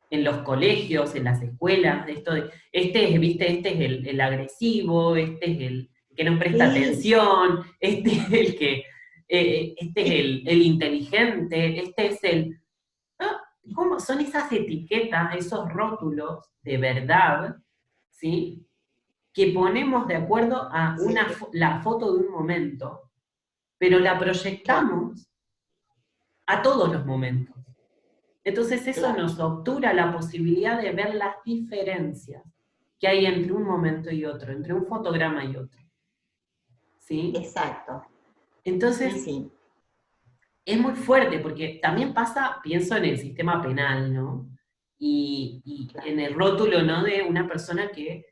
En los colegios, en las escuelas, esto de, este es, viste, este es el agresivo, este es el que no presta sí, atención, este es el que, este es sí, el inteligente, este es el... ¿no? ¿Cómo son esas etiquetas, esos rótulos de verdad, ¿sí?, que ponemos de acuerdo a sí, la foto de un momento, pero la claro, proyectamos a todos los momentos? Entonces eso claro, nos obtura la posibilidad de ver las diferencias que hay entre un momento y otro, entre un fotograma y otro, ¿sí? exacto. Sí, Entonces sí, es muy fuerte porque también pasa, pienso en el sistema penal, ¿no? Y claro, en el rótulo, ¿no?, de una persona que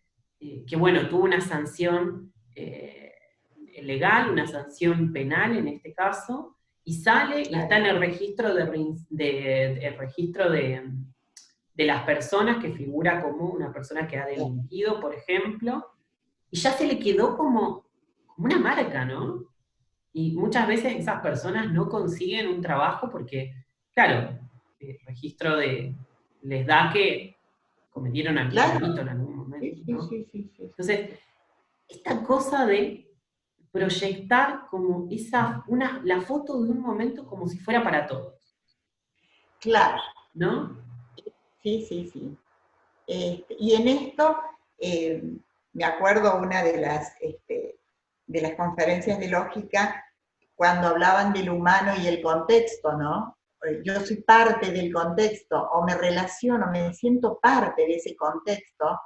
bueno, tuvo una sanción legal, una sanción penal en este caso, y sale y está claro, en el registro el registro de las personas, que figura como una persona que ha bien, delinquido, por ejemplo, y ya se le quedó como una marca, ¿no? Y muchas veces esas personas no consiguen un trabajo porque, claro, el registro les da que cometieron algún claro, delito en algún sí, momento, sí, ¿no? sí, sí, sí, sí, Entonces, sí. esta cosa de proyectar como la foto de un momento como si fuera para todos, Claro, ¿no? sí, sí, sí. Y en esto, me acuerdo una de las conferencias de lógica, cuando hablaban del humano y el contexto, ¿no? Yo soy parte del contexto, o me relaciono, me siento parte de ese contexto.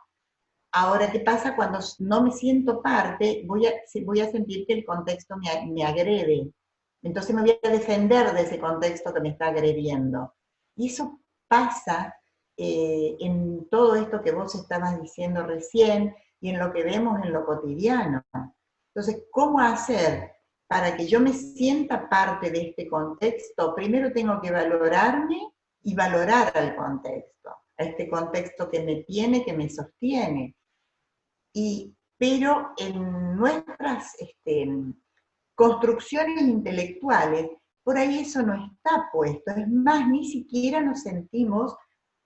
Ahora, ¿qué pasa cuando no me siento parte? Voy a sentir que el contexto me agrede. Entonces me voy a defender de ese contexto que me está agrediendo. Y eso pasa en todo esto que vos estabas diciendo recién y en lo que vemos en lo cotidiano. Entonces, ¿cómo hacer para que yo me sienta parte de este contexto? Primero tengo que valorarme y valorar al contexto, a este contexto que me tiene, que me sostiene. Pero en nuestras construcciones intelectuales, por ahí eso no está puesto. Es más, ni siquiera nos sentimos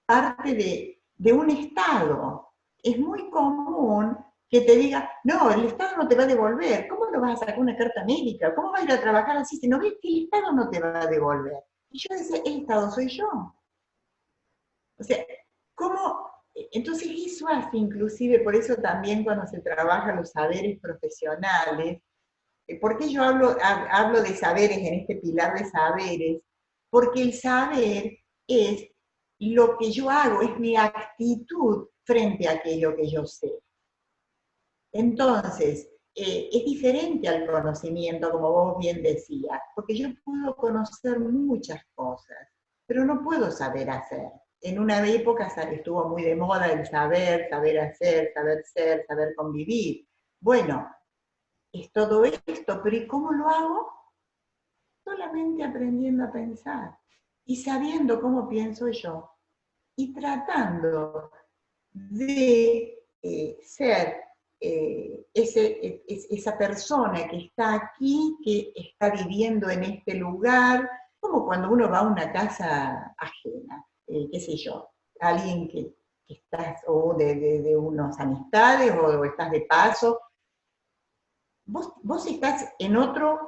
parte de un Estado. Es muy común que te diga, no, el Estado no te va a devolver. ¿Cómo no vas a sacar una carta médica? ¿Cómo vas a ir a trabajar así si no ves que el Estado no te va a devolver? Y yo decía, el Estado soy yo. O sea, ¿cómo? Entonces eso hace inclusive, por eso también cuando se trabaja los saberes profesionales, ¿por qué yo hablo de saberes en este pilar de saberes? Porque el saber es lo que yo hago, es mi actitud frente a aquello que yo sé. Entonces, es diferente al conocimiento, como vos bien decías, porque yo puedo conocer muchas cosas, pero no puedo saber hacer. En una época estuvo muy de moda el saber hacer, saber ser, saber convivir. Bueno, es todo esto, pero ¿y cómo lo hago? Solamente aprendiendo a pensar y sabiendo cómo pienso yo y tratando de ser esa persona que está aquí, que está viviendo en este lugar, como cuando uno va a una casa ajena, qué sé yo, alguien que estás, o de unas amistades, o estás de paso. Vos estás en otro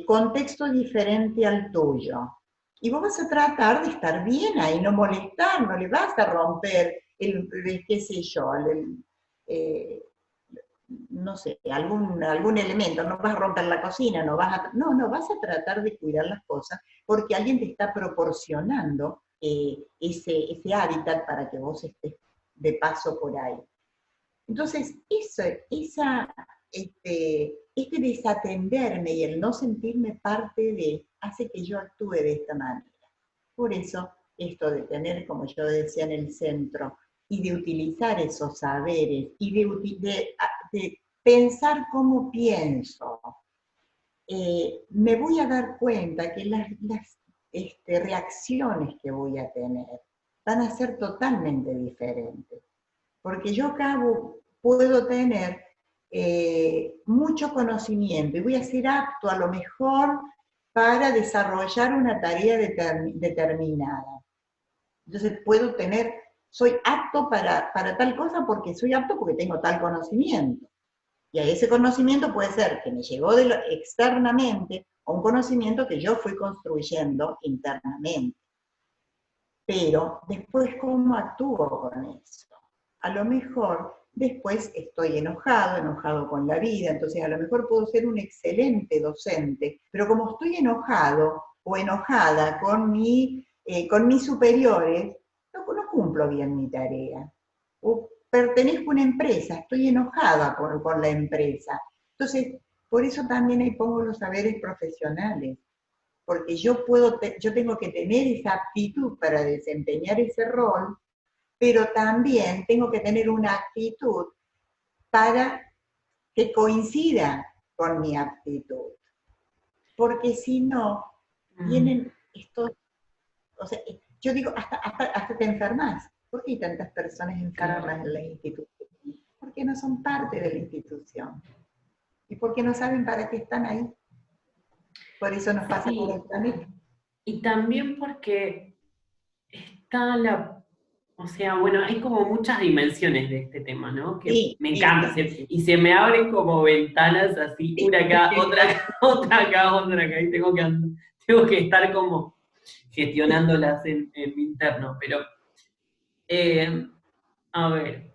contexto diferente al tuyo. Y vos vas a tratar de estar bien ahí, no molestar, no le vas a romper qué sé yo, no sé, algún elemento, no vas a romper la cocina, no, vas a tratar de cuidar las cosas porque alguien te está proporcionando ese hábitat para que vos estés de paso por ahí. Entonces, este desatenderme y el no sentirme parte de, hace que yo actúe de esta manera. Por eso, esto de tener, como yo decía, en el centro, y de utilizar esos saberes, y de pensar cómo pienso, me voy a dar cuenta que las reacciones que voy a tener van a ser totalmente diferentes. Porque yo acá puedo tener mucho conocimiento y voy a ser apto a lo mejor para desarrollar una tarea determinada. Entonces soy apto para tal cosa porque soy apto porque tengo tal conocimiento. Y a ese conocimiento puede ser que me llegó externamente o un conocimiento que yo fui construyendo internamente. Pero después, ¿cómo actúo con eso? A lo mejor después estoy enojado con la vida, entonces a lo mejor puedo ser un excelente docente, pero como estoy enojado o enojada con mis superiores, no cumplo bien mi tarea. O pertenezco a una empresa, estoy enojada con la empresa. Entonces, por eso también ahí pongo los saberes profesionales, porque yo tengo que tener esa aptitud para desempeñar ese rol, pero también tengo que tener una actitud para que coincida con mi aptitud. Porque si no, vienen estos, o sea, yo digo, hasta te enfermas. ¿Por qué hay tantas personas enfermas en la institución? Porque no son parte de la institución. Y porque no saben para qué están ahí. Por eso nos pasa por el planeta. Y también porque está o sea, bueno, hay como muchas dimensiones de este tema, ¿no? Que Sí, me encanta. Sí. Y se me abren como ventanas así, una acá, otra acá, otra acá, otra acá, y tengo que estar como gestionándolas en mi interno. Pero A ver,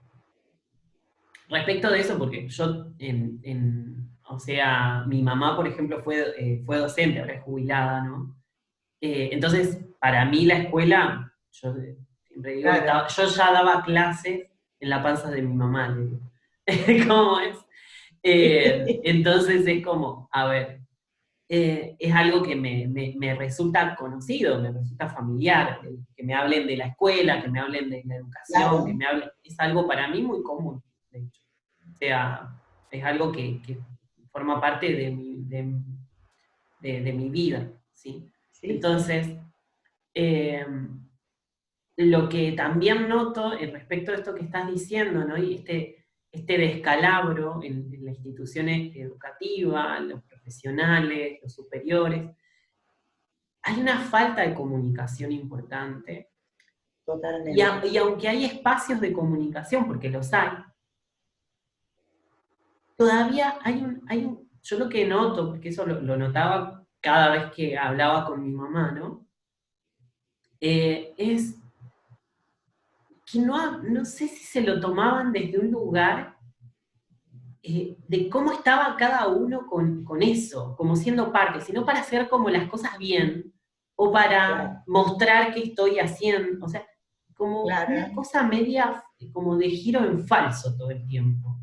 respecto de eso, porque yo, o sea, mi mamá, por ejemplo, fue docente, ahora es jubilada, ¿no? Entonces, para mí la escuela, yo siempre digo que Claro, yo ya daba clases en la panza de mi mamá, le digo. ¿Cómo es? Entonces es como, a ver, es algo que me resulta conocido, me resulta familiar, que me hablen de la escuela, que me hablen de la educación, que claro, me hablen, es algo para mí muy común, de hecho. O sea, es algo que forma parte de mi vida, ¿sí? sí, sí, Entonces, eh, lo que también noto respecto a esto que estás diciendo, ¿no? Y este descalabro en la institución educativa, los profesionales, los superiores, hay una falta de comunicación importante. totalmente. Y aunque hay espacios de comunicación, porque los hay, todavía yo lo que noto, porque eso lo notaba cada vez que hablaba con mi mamá, ¿no? Es que no sé si se lo tomaban desde un lugar de cómo estaba cada uno con eso, como siendo parte, sino para hacer como las cosas bien, o para Claro, mostrar qué estoy haciendo, o sea, como una claro, cosa media como de giro en falso todo el tiempo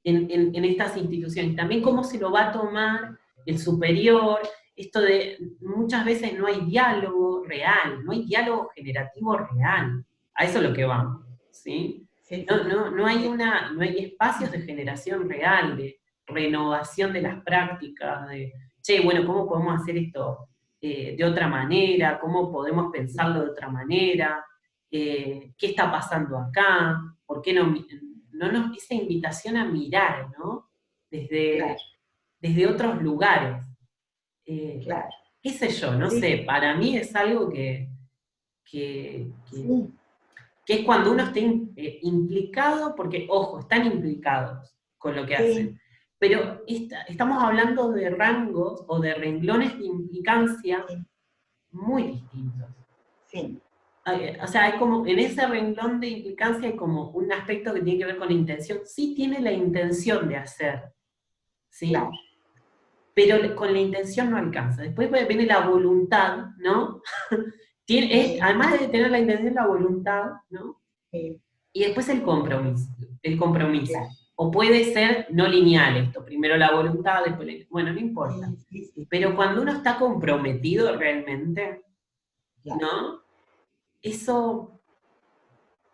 en estas instituciones. También cómo se lo va a tomar el superior, esto de muchas veces no hay diálogo real, no hay diálogo generativo real. A eso es lo que vamos, ¿sí? sí, No, sí, no, no hay espacios de generación real, de renovación de las prácticas, de, che, bueno, ¿cómo podemos hacer esto de otra manera? ¿Cómo podemos pensarlo de otra manera? ¿Qué está pasando acá? ¿Por qué esa invitación a mirar, ¿no? claro, Desde otros lugares. Eh, claro, qué sé yo, no sí, sé, para mí es algo que, que- sí, que es cuando uno está implicado, porque, ojo, están implicados con lo que hacen, sí, pero estamos hablando de rangos o de renglones de implicancia sí, muy distintos. sí, O sea, hay como, en ese renglón de implicancia hay como un aspecto que tiene que ver con la intención. Sí tiene la intención de hacer, claro, ¿sí? Pero con la intención no alcanza. Después viene la voluntad, ¿no? sí, Además de tener la intención, la voluntad, ¿no? sí, Y después el compromiso, el compromiso. claro, O puede ser no lineal esto, primero la voluntad, después bueno, no importa. sí, sí, sí, Pero cuando uno está comprometido realmente, claro. ¿no? Eso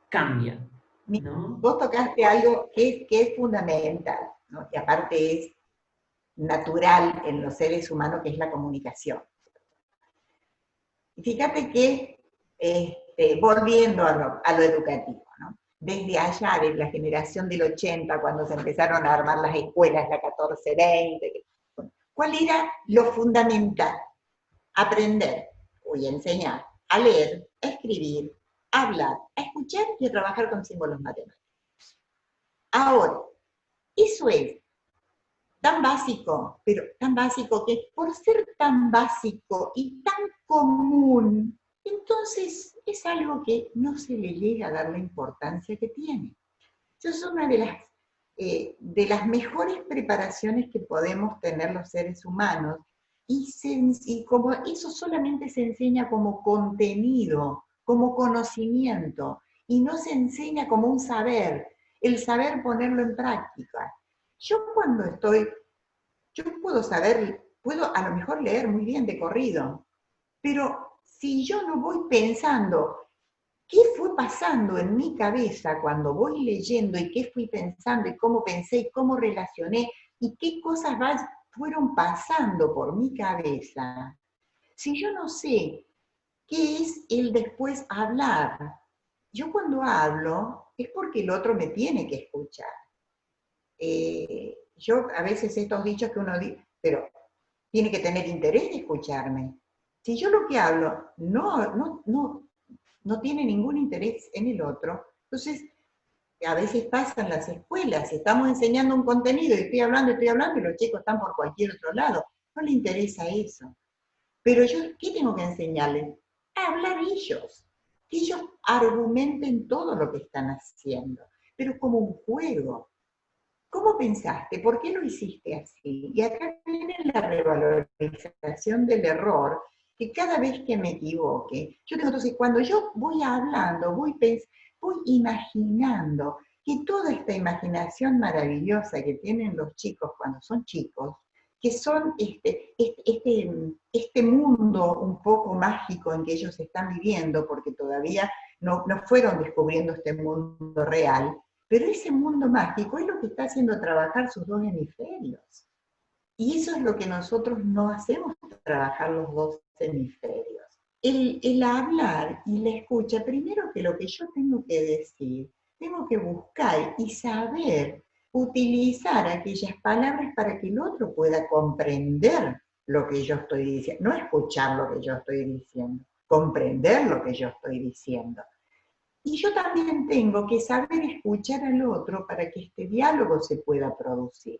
cambia, Mi- ¿no? Vos tocaste algo que es fundamental, ¿no? Que aparte es natural en los seres humanos, que es la comunicación. Y fíjate que, volviendo a lo educativo, ¿no? Desde allá, de la generación del 80, cuando se empezaron a armar las escuelas, la 14-20, ¿cuál era lo fundamental? Aprender y enseñar a leer, a escribir, a hablar, a escuchar y a trabajar con símbolos matemáticos. Ahora, eso es tan básico, pero tan básico que por ser tan básico y tan común, entonces es algo que no se le llega a dar la importancia que tiene. Eso es una de las mejores preparaciones que podemos tener los seres humanos. Y como eso solamente se enseña como contenido, como conocimiento, y no se enseña como un saber, el saber ponerlo en práctica. Yo cuando estoy, yo puedo saber, puedo a lo mejor leer muy bien de corrido, pero si yo no voy pensando qué fue pasando en mi cabeza cuando voy leyendo y qué fui pensando y cómo pensé y cómo relacioné y qué cosas fueron pasando por mi cabeza, si yo no sé qué es el después hablar, yo cuando hablo es porque el otro me tiene que escuchar. Yo a veces estos dichos que uno dice, pero tiene que tener interés de escucharme. Si yo lo que hablo no tiene ningún interés en el otro, entonces a veces pasa en las escuelas, estamos enseñando un contenido y estoy hablando y los chicos están por cualquier otro lado. No les interesa eso. Pero yo, ¿qué tengo que enseñarles? A hablar ellos. que ellos argumenten todo lo que están haciendo, pero como un juego. ¿Cómo pensaste? ¿Por qué lo hiciste así? Y acá viene la revalorización del error, que cada vez que me equivoque, yo tengo, entonces, cuando yo voy hablando, voy imaginando que toda esta imaginación maravillosa que tienen los chicos cuando son chicos, que son este mundo un poco mágico en que ellos están viviendo, porque todavía no fueron descubriendo este mundo real, pero ese mundo mágico es lo que está haciendo trabajar sus dos hemisferios. Y eso es lo que nosotros no hacemos, trabajar los dos hemisferios. El hablar y la escucha, primero que lo que yo tengo que decir, tengo que buscar y saber utilizar aquellas palabras para que el otro pueda comprender lo que yo estoy diciendo, no escuchar lo que yo estoy diciendo, comprender lo que yo estoy diciendo. Y yo también tengo que saber escuchar al otro para que este diálogo se pueda producir.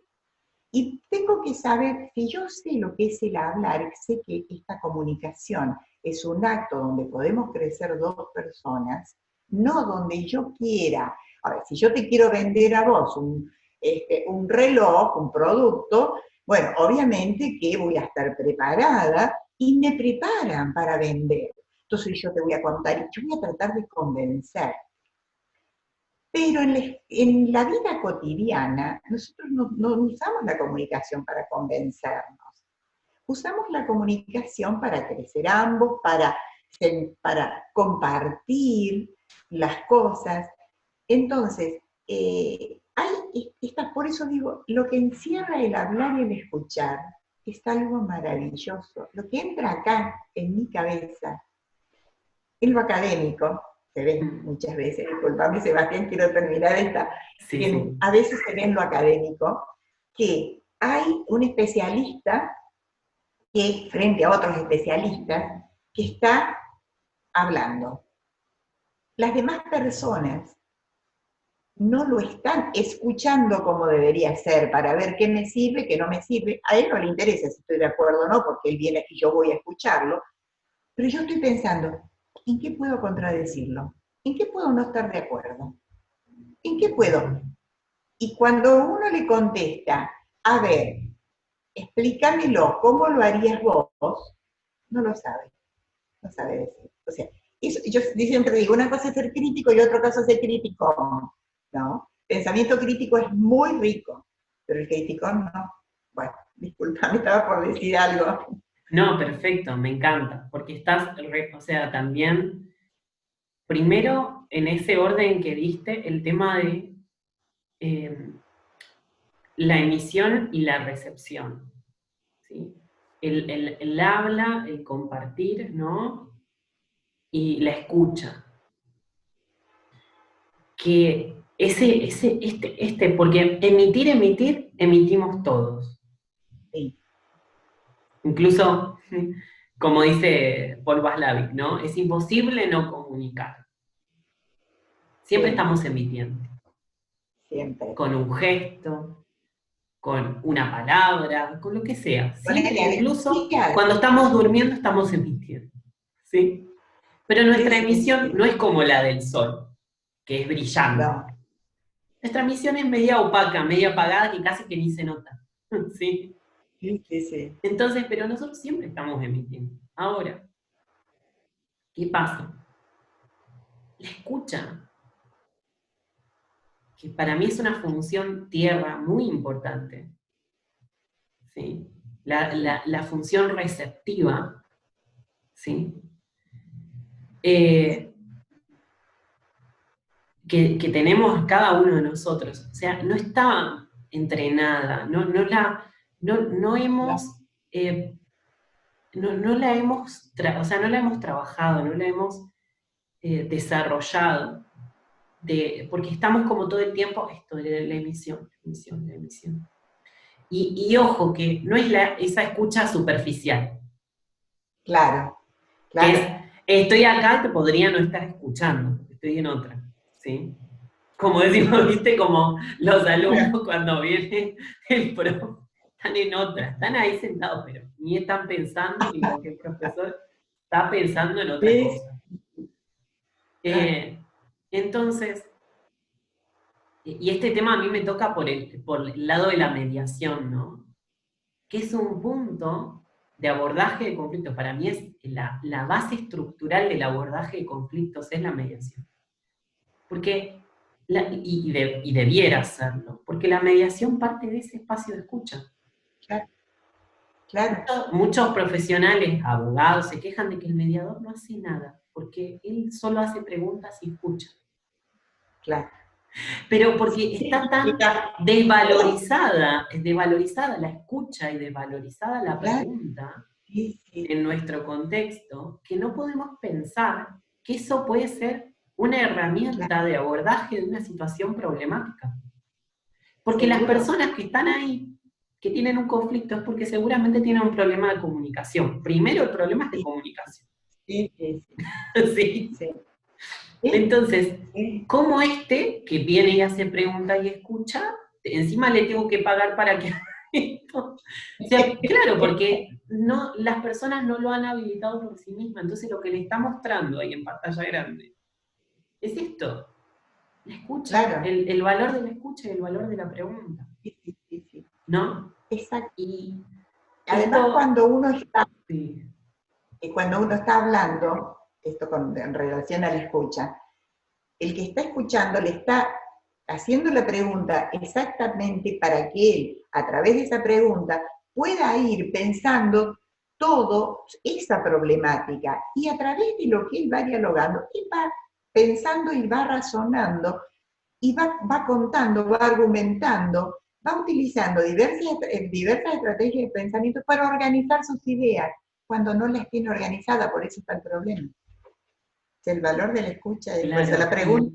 Y tengo que saber, si yo sé lo que es el hablar, sé que esta comunicación es un acto donde podemos crecer dos personas, no donde yo quiera. A ver, si yo te quiero vender a vos un reloj, un producto, bueno, obviamente que voy a estar preparada y me preparan para vender. Entonces yo te voy a contar y yo voy a tratar de convencer. Pero en la vida cotidiana, nosotros no usamos la comunicación para convencernos. Usamos la comunicación para crecer ambos, para compartir las cosas. Entonces, por eso digo, lo que encierra el hablar y el escuchar es algo maravilloso. Lo que entra acá en mi cabeza en lo académico, se ve muchas veces, disculpame Sebastián, quiero terminar esta, Sí, sí. a veces se ve en lo académico que hay un especialista que frente a otros especialistas que está hablando. Las demás personas no lo están escuchando como debería ser para ver qué me sirve, qué no me sirve. A él no le interesa si estoy de acuerdo o no, porque él viene y yo voy a escucharlo, pero yo estoy pensando, ¿en qué puedo contradecirlo? ¿En qué puedo no estar de acuerdo? ¿En qué puedo? Y cuando uno le contesta, a ver, explícamelo, ¿cómo lo harías vos? No lo sabe, no sabe decir. O sea, yo siempre digo, una cosa es ser crítico y otra cosa es ser crítico, ¿no? Pensamiento crítico es muy rico, pero el crítico no. Bueno, disculpa, me estaba por decir algo. No, perfecto, me encanta, porque estás, o sea, también, primero, en ese orden que diste, el tema de eh, la emisión y la recepción, ¿sí? El habla, el compartir, ¿no? Y la escucha. Que porque emitimos todos. Sí, Incluso, como dice Paul Watzlawick, ¿no? Es imposible no comunicar. Siempre sí, estamos emitiendo. siempre. Con un gesto, con una palabra, con lo que sea. Siempre, Ponele incluso alegría. cuando estamos durmiendo, estamos emitiendo. ¿Sí? Pero Sí, nuestra sí, emisión sí. no es como la del sol, que es brillante. No, Nuestra emisión es media opaca, media apagada, que casi que ni se nota. ¿Sí? sí, sí, sí. Entonces, pero nosotros siempre estamos emitiendo. Ahora, ¿qué pasa? La escucha, que para mí es una función tierra muy importante, ¿sí? La función receptiva, ¿sí? Eh, que tenemos cada uno de nosotros. O sea, no está entrenada, no No, hemos, no la hemos, o sea, no la hemos trabajado, no la hemos desarrollado, porque estamos como todo el tiempo, esto de la emisión, la emisión, la emisión. Y ojo, que no es esa escucha superficial, claro, que es, claro. estoy acá, te podría no estar escuchando, estoy en otra, ¿sí? Como decimos, viste, como los alumnos cuando viene el pro, están en otra, están ahí sentados, pero ni están pensando, ni lo que el profesor está pensando en otra ¿Ves? cosa. Entonces, y este tema a mí me toca por el lado de la mediación, ¿no? Que es un punto de abordaje de conflictos. Para mí es la base estructural del abordaje de conflictos es la mediación. Porque, y debiera hacerlo, porque la mediación parte de ese espacio de escucha. Claro, claro. Muchos profesionales, abogados, se quejan de que el mediador no hace nada, porque él solo hace preguntas y escucha. Claro. Pero porque está tan desvalorizada la escucha y desvalorizada la pregunta en nuestro contexto, que no podemos pensar que eso puede ser una herramienta de abordaje de una situación problemática. Porque las personas que están ahí, que tienen un conflicto, es porque seguramente tienen un problema de comunicación. Primero el problema es de comunicación. ¿Sí? Entonces, ¿cómo que viene y hace pregunta y escucha, encima le tengo que pagar para que... O sea, claro, porque las personas no lo han habilitado por sí mismas, entonces lo que le está mostrando ahí en pantalla grande es esto, la escucha, claro. el valor de la escucha y el valor de la pregunta. Sí. ¿No? Exacto. Y además, cuando uno está hablando, en relación a la escucha, el que está escuchando le está haciendo la pregunta exactamente para que él, a través de esa pregunta, pueda ir pensando toda esa problemática, y a través de lo que él va dialogando, él va pensando y va razonando, y va contando, va argumentando, va utilizando diversas estrategias de pensamiento para organizar sus ideas, cuando no las tiene organizadas. Por eso está el problema. El valor de la escucha, después de la pregunta.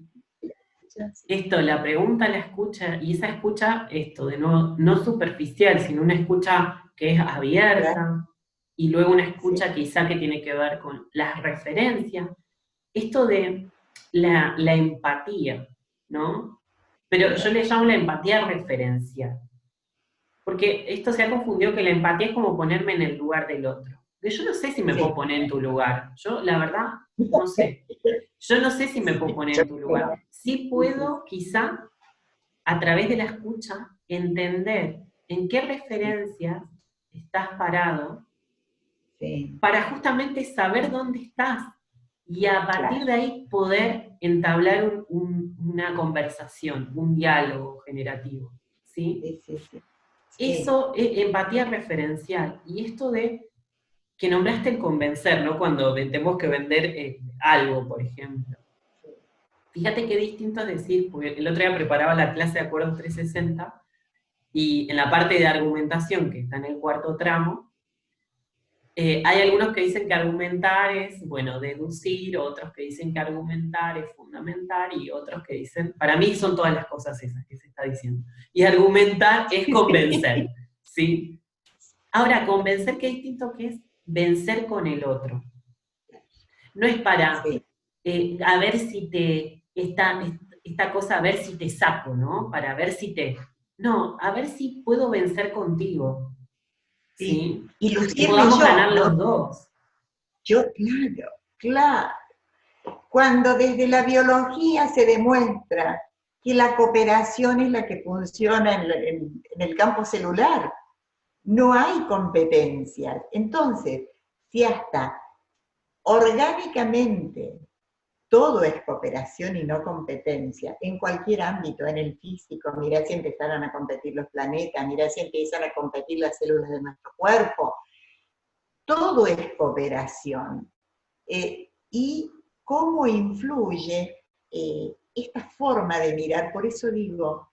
La pregunta, la escucha, y esa escucha, de nuevo, no superficial, sino una escucha que es abierta, y luego una escucha quizá que tiene que ver con las referencias, esto de la empatía, ¿no? Pero yo le llamo la empatía referencial, porque esto se ha confundido que la empatía es como ponerme en el lugar del otro. Yo no sé si me puedo poner en tu lugar, yo la verdad no sé. Yo no sé si me puedo poner en tu lugar. Sí puedo, quizá, a través de la escucha, entender en qué referencias estás parado, para justamente saber dónde estás, y a partir de ahí poder entablar una conversación, un diálogo generativo. ¿Sí? Eso es empatía referencial. Y esto de que nombraste el convencer, ¿no? Cuando tenemos que vender algo, por ejemplo. Fíjate qué distinto es decir, porque el otro día preparaba la clase de Acuerdos 360, y en la parte de argumentación, que está en el cuarto tramo, hay algunos que dicen que argumentar es, bueno, deducir, otros que dicen que argumentar es fundamentar, y otros que dicen, para mí son todas las cosas esas que se está diciendo. Y argumentar es convencer, ¿sí? Ahora, convencer, qué distinto que es vencer con el otro. No es para a ver si esta cosa, a ver si te saco, ¿no? Para ver si no, a ver si puedo vencer contigo. ¿Sí? Y podamos ganar los dos. Claro. Cuando desde la biología se demuestra que la cooperación es la que funciona en el campo celular, no hay competencias. Entonces, si hasta orgánicamente todo es cooperación y no competencia, en cualquier ámbito, en el físico, mirá si empezaron a competir los planetas, mirá si empiezan a competir las células de nuestro cuerpo, todo es cooperación. Y cómo influye esta forma de mirar, por eso digo,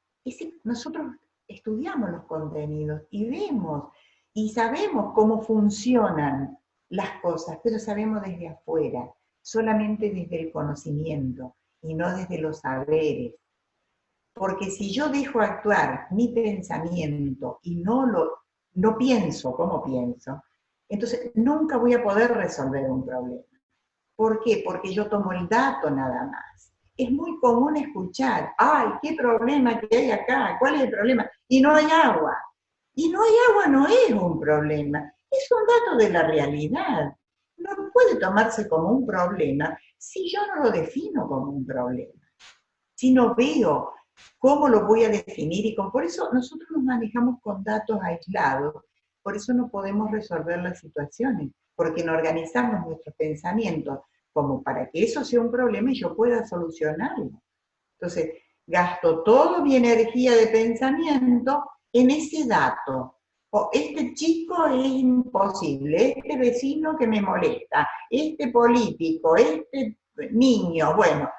nosotros estudiamos los contenidos y vemos y sabemos cómo funcionan las cosas, pero sabemos desde afuera, solamente desde el conocimiento y no desde los saberes. Porque si yo dejo actuar mi pensamiento y no pienso como pienso, entonces nunca voy a poder resolver un problema. ¿Por qué? Porque yo tomo el dato nada más. Es muy común escuchar, ¡ay, qué problema que hay acá! ¿Cuál es el problema? Y no hay agua. Y no hay agua no es un problema, es un dato de la realidad. No puede tomarse como un problema si yo no lo defino como un problema, si no veo cómo lo voy a definir por eso nosotros nos manejamos con datos aislados, por eso no podemos resolver las situaciones, porque no organizamos nuestros pensamientos como para que eso sea un problema y yo pueda solucionarlo. Entonces, gasto toda mi energía de pensamiento en ese dato. O este chico es imposible, este vecino que me molesta, este político, este niño, bueno.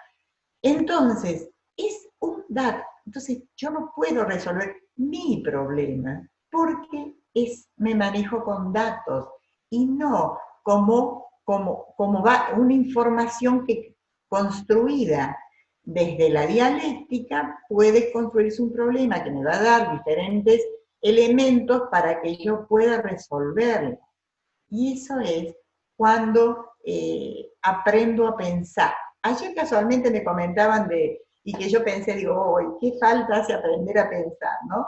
Entonces, es un dato. Entonces, yo no puedo resolver mi problema porque me manejo con datos y no como va una información que construida desde la dialéctica puede construirse un problema que me va a dar diferentes elementos para que yo pueda resolverlo. Y eso es cuando aprendo a pensar. Ayer casualmente me comentaban y que yo pensé, digo, oh, qué falta hace aprender a pensar, ¿no?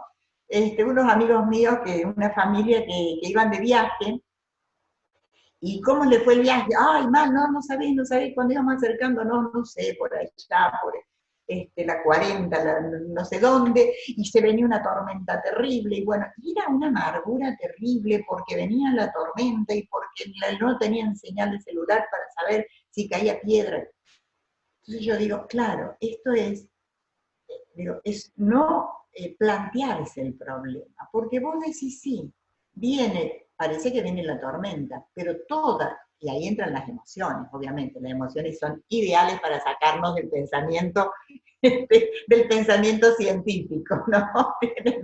Unos amigos míos, una familia que iban de viaje, ¿y cómo le fue el viaje? Ay, mal, no sabéis, cuando íbamos acercando, no sé, por allá, por la 40, no sé dónde, y se venía una tormenta terrible, y bueno, era una amargura terrible porque venía la tormenta y porque no tenían señal de celular para saber si caía piedra. Entonces yo digo, claro, esto es no plantearse el problema, porque vos decís, sí, parece que viene la tormenta, pero y ahí entran las emociones, obviamente, las emociones son ideales para sacarnos del pensamiento, del pensamiento científico, ¿no? Tienen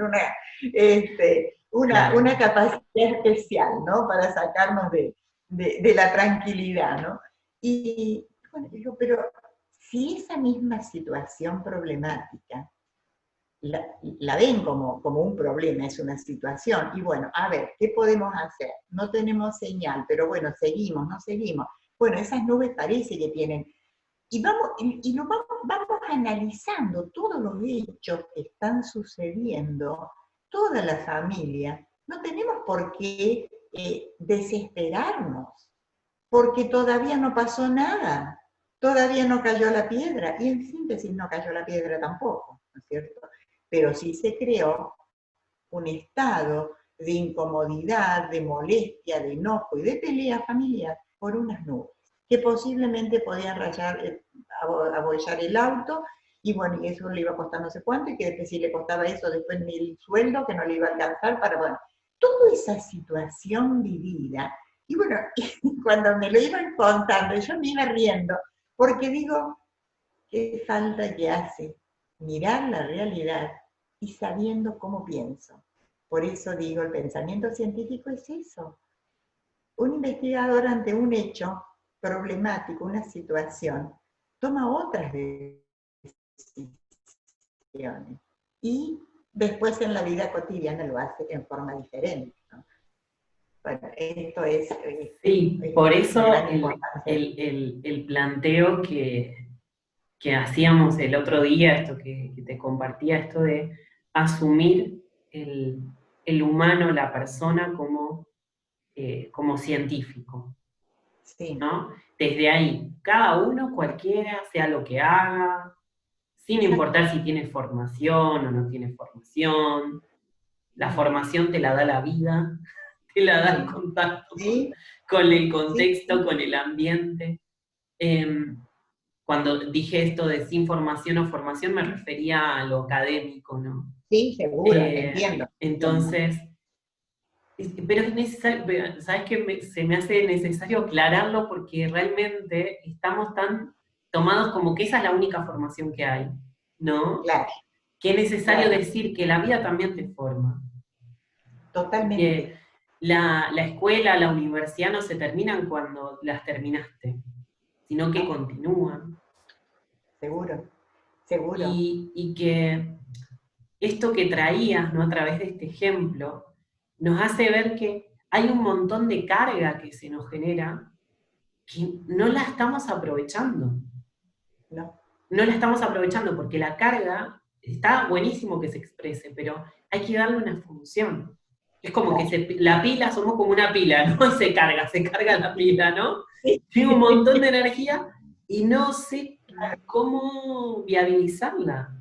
una capacidad especial, ¿no? Para sacarnos de la tranquilidad, ¿no? Y bueno, digo, pero si esa misma situación problemática la ven como un problema, es una situación, y bueno, a ver, ¿qué podemos hacer? No tenemos señal, pero bueno, seguimos, no seguimos. Bueno, esas nubes parece que tienen, vamos analizando todos los hechos que están sucediendo, toda la familia. No tenemos por qué desesperarnos, porque todavía no pasó nada, todavía no cayó la piedra, y en síntesis no cayó la piedra tampoco, ¿no es cierto? Pero sí se creó un estado de incomodidad, de molestia, de enojo y de pelea familiar por unas nubes, que posiblemente podían abollar el auto, y bueno, y eso le iba a costar no sé cuánto, y que después si le costaba eso, después ni el sueldo, que no le iba a alcanzar para, bueno, toda esa situación vivida. Y bueno, cuando me lo iban contando, yo me iba riendo, porque digo, qué falta que hace mirar la realidad y sabiendo cómo pienso. Por eso digo, el pensamiento científico es eso. Un investigador ante un hecho problemático, una situación, toma otras decisiones y después en la vida cotidiana lo hace en forma diferente, ¿no? Bueno, esto es... Sí, por eso el planteo que hacíamos el otro día, esto que te compartía, esto de asumir el humano, la persona como científico, sí, ¿no? Desde ahí, cada uno, cualquiera, sea lo que haga, sin importar si tiene formación o no tiene formación, la formación te la da la vida, te la da el contacto ¿sí? con el contexto, con el ambiente. Cuando dije esto de sin formación o formación, me refería a lo académico, ¿no? Sí, seguro, entiendo. Entonces, pero es necesario, ¿sabes qué? Se me hace necesario aclararlo porque realmente estamos tan tomados como que esa es la única formación que hay, ¿no? Claro, Que es necesario claro, decir que la vida también te forma. totalmente. Que la escuela, la universidad no se terminan cuando las terminaste, sino que ¿No? continúan. Seguro, seguro. Y que esto que traías, ¿no? A través de este ejemplo, nos hace ver que hay un montón de carga que se nos genera que no la estamos aprovechando. No, No la estamos aprovechando porque la carga está buenísimo que se exprese, pero hay que darle una función. Es como que la pila, somos como una pila, ¿no? Se carga la pila, ¿no? Sí. Tiene un montón de energía y no sé cómo viabilizarla.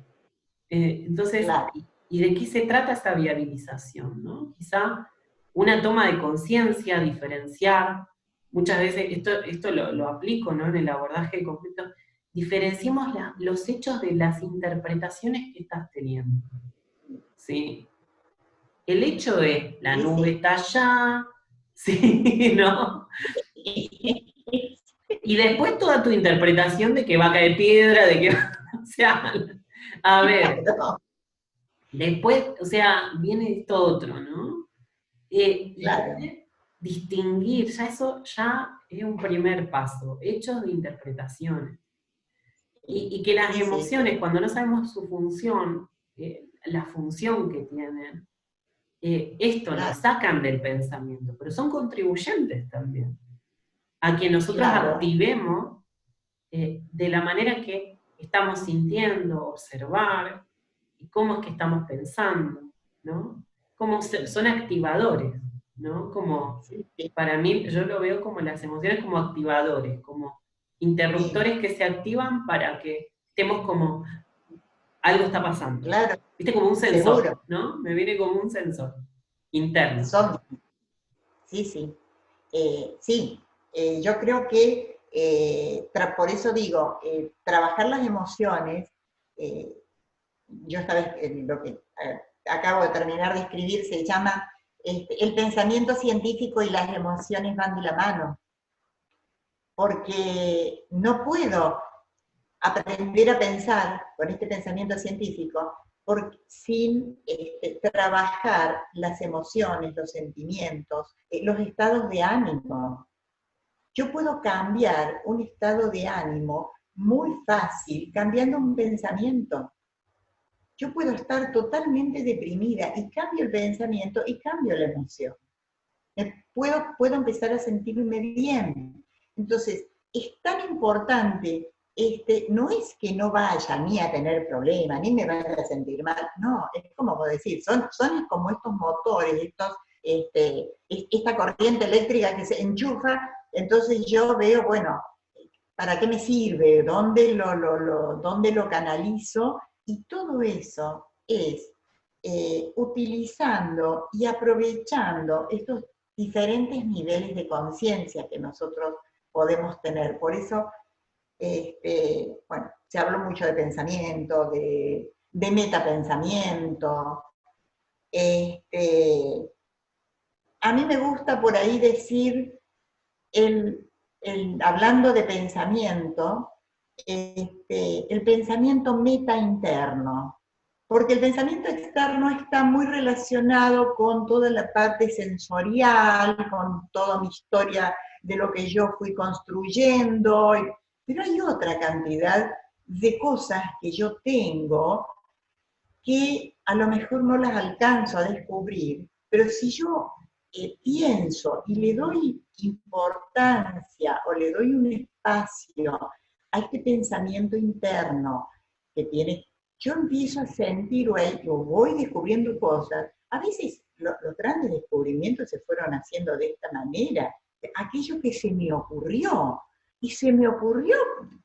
Entonces, Claro, ¿y de qué se trata esta viabilización? ¿No? Quizá una toma de conciencia, diferenciar, muchas veces, esto lo aplico, ¿no? En el abordaje de conflictos, diferenciemos los hechos de las interpretaciones que estás teniendo. ¿Sí? El hecho es, la sí, nube sí. está allá, ¿sí? ¿No? Y después toda tu interpretación de que va a caer piedra, de que, o sea, a ver, Claro, después, o sea, viene esto otro, ¿no? Y claro, poder distinguir, ya eso ya es un primer paso, hechos de interpretaciones. Y que las sí, sí, emociones, cuando no sabemos su función, la función que tienen, esto nos claro, sacan del pensamiento, pero son contribuyentes también a que nosotros claro, activemos de la manera que estamos sintiendo, observar, y cómo es que estamos pensando, ¿no? Como son activadores, ¿no? Como, sí, sí, para mí, yo lo veo como las emociones como activadores, como sí, interruptores que se activan para que estemos como, algo está pasando. claro, ¿Viste? Como un sensor, seguro. ¿no? Me viene como un sensor interno. Son, sí, sí. Sí, yo creo que por eso digo, trabajar las emociones, eh, yo esta vez lo que acabo de terminar de escribir se llama el pensamiento científico y las emociones van de la mano, porque no puedo aprender a pensar con este pensamiento científico sin trabajar las emociones, los sentimientos, los estados de ánimo. Yo puedo cambiar un estado de ánimo muy fácil cambiando un pensamiento. Yo puedo estar totalmente deprimida y cambio el pensamiento y cambio la emoción. Puedo empezar a sentirme bien. Entonces, es tan importante, no es que no vaya ni a tener problemas, ni me vaya a sentir mal, no, es como decir, son como estos motores, esta corriente eléctrica que se enchufa, entonces yo veo, bueno, ¿para qué me sirve? ¿Dónde lo canalizo? Y todo eso es utilizando y aprovechando estos diferentes niveles de conciencia que nosotros podemos tener. Por eso, bueno, se habló mucho de pensamiento, de metapensamiento. Este, a mí me gusta por ahí decir el, hablando de pensamiento, el pensamiento meta interno, porque el pensamiento externo está muy relacionado con toda la parte sensorial, con toda mi historia de lo que yo fui construyendo, pero hay otra cantidad de cosas que yo tengo que a lo mejor no las alcanzo a descubrir, pero si yo pienso y le doy importancia o le doy un espacio a este pensamiento interno que tiene, yo empiezo a sentir o voy descubriendo cosas. A veces los grandes descubrimientos se fueron haciendo de esta manera, aquello que se me ocurrió. Y se me ocurrió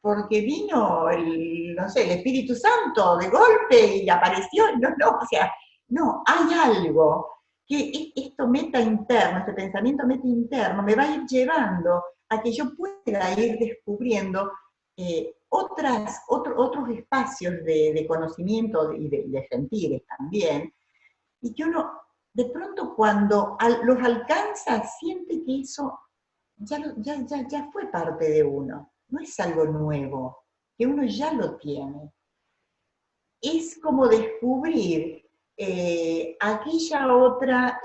porque vino no sé, el Espíritu Santo de golpe y apareció, no, o sea, no, hay algo que esto meta interno, este pensamiento meta interno, me va a ir llevando a que yo pueda ir descubriendo otros espacios de conocimiento y de sentires también, y que uno, de pronto cuando los alcanza, siente que eso ya fue parte de uno, no es algo nuevo, que uno ya lo tiene. Es como descubrir aquella otra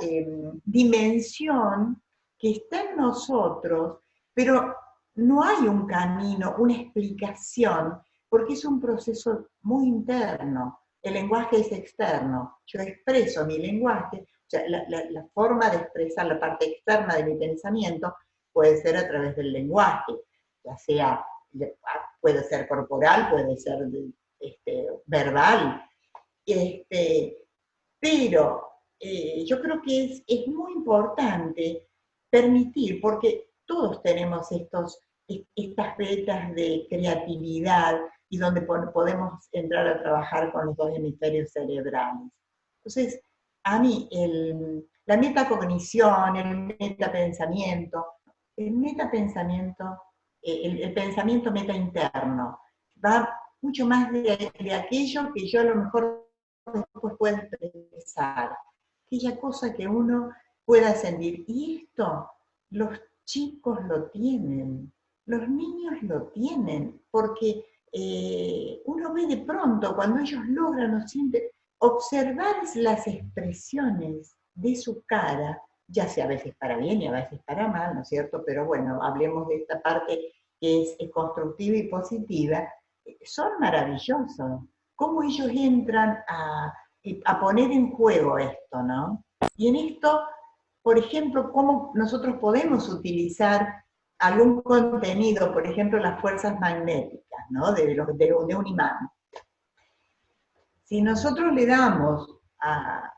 dimensión que está en nosotros, pero no hay un camino, una explicación, porque es un proceso muy interno. El lenguaje es externo. Yo expreso mi lenguaje, o sea, la forma de expresar la parte externa de mi pensamiento puede ser a través del lenguaje, ya sea, puede ser corporal, puede ser verbal, pero yo creo que es muy importante permitir, porque todos tenemos estas vetas de creatividad y donde podemos entrar a trabajar con los dos hemisferios cerebrales. Entonces, a mí la metacognición, el metapensamiento, el pensamiento meta interno, va mucho más de aquello que yo a lo mejor después puedo expresar, aquella cosa que uno pueda sentir. Y esto los chicos lo tienen, los niños lo tienen, porque uno ve de pronto cuando ellos logran o sienten, observar las expresiones de su cara, ya sea a veces para bien y a veces para mal, ¿no es cierto? Pero bueno, hablemos de esta parte que es constructiva y positiva, son maravillosos. Cómo ellos entran a poner en juego esto, ¿no? Y en esto, por ejemplo, cómo nosotros podemos utilizar algún contenido, por ejemplo, las fuerzas magnéticas, ¿no? De un imán. Si nosotros le damos a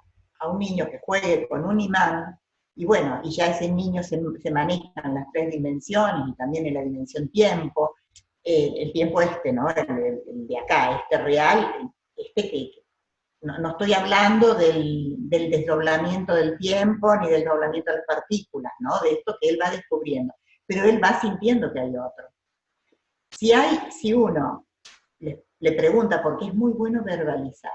un niño que juegue con un imán, y bueno, y ya ese niño se maneja en las tres dimensiones y también en la dimensión tiempo, el tiempo ¿no? El de acá, este real, que no estoy hablando del desdoblamiento del tiempo ni del desdoblamiento de las partículas, ¿no? De esto que él va descubriendo, pero él va sintiendo que hay otro. Si uno le pregunta, porque es muy bueno verbalizar,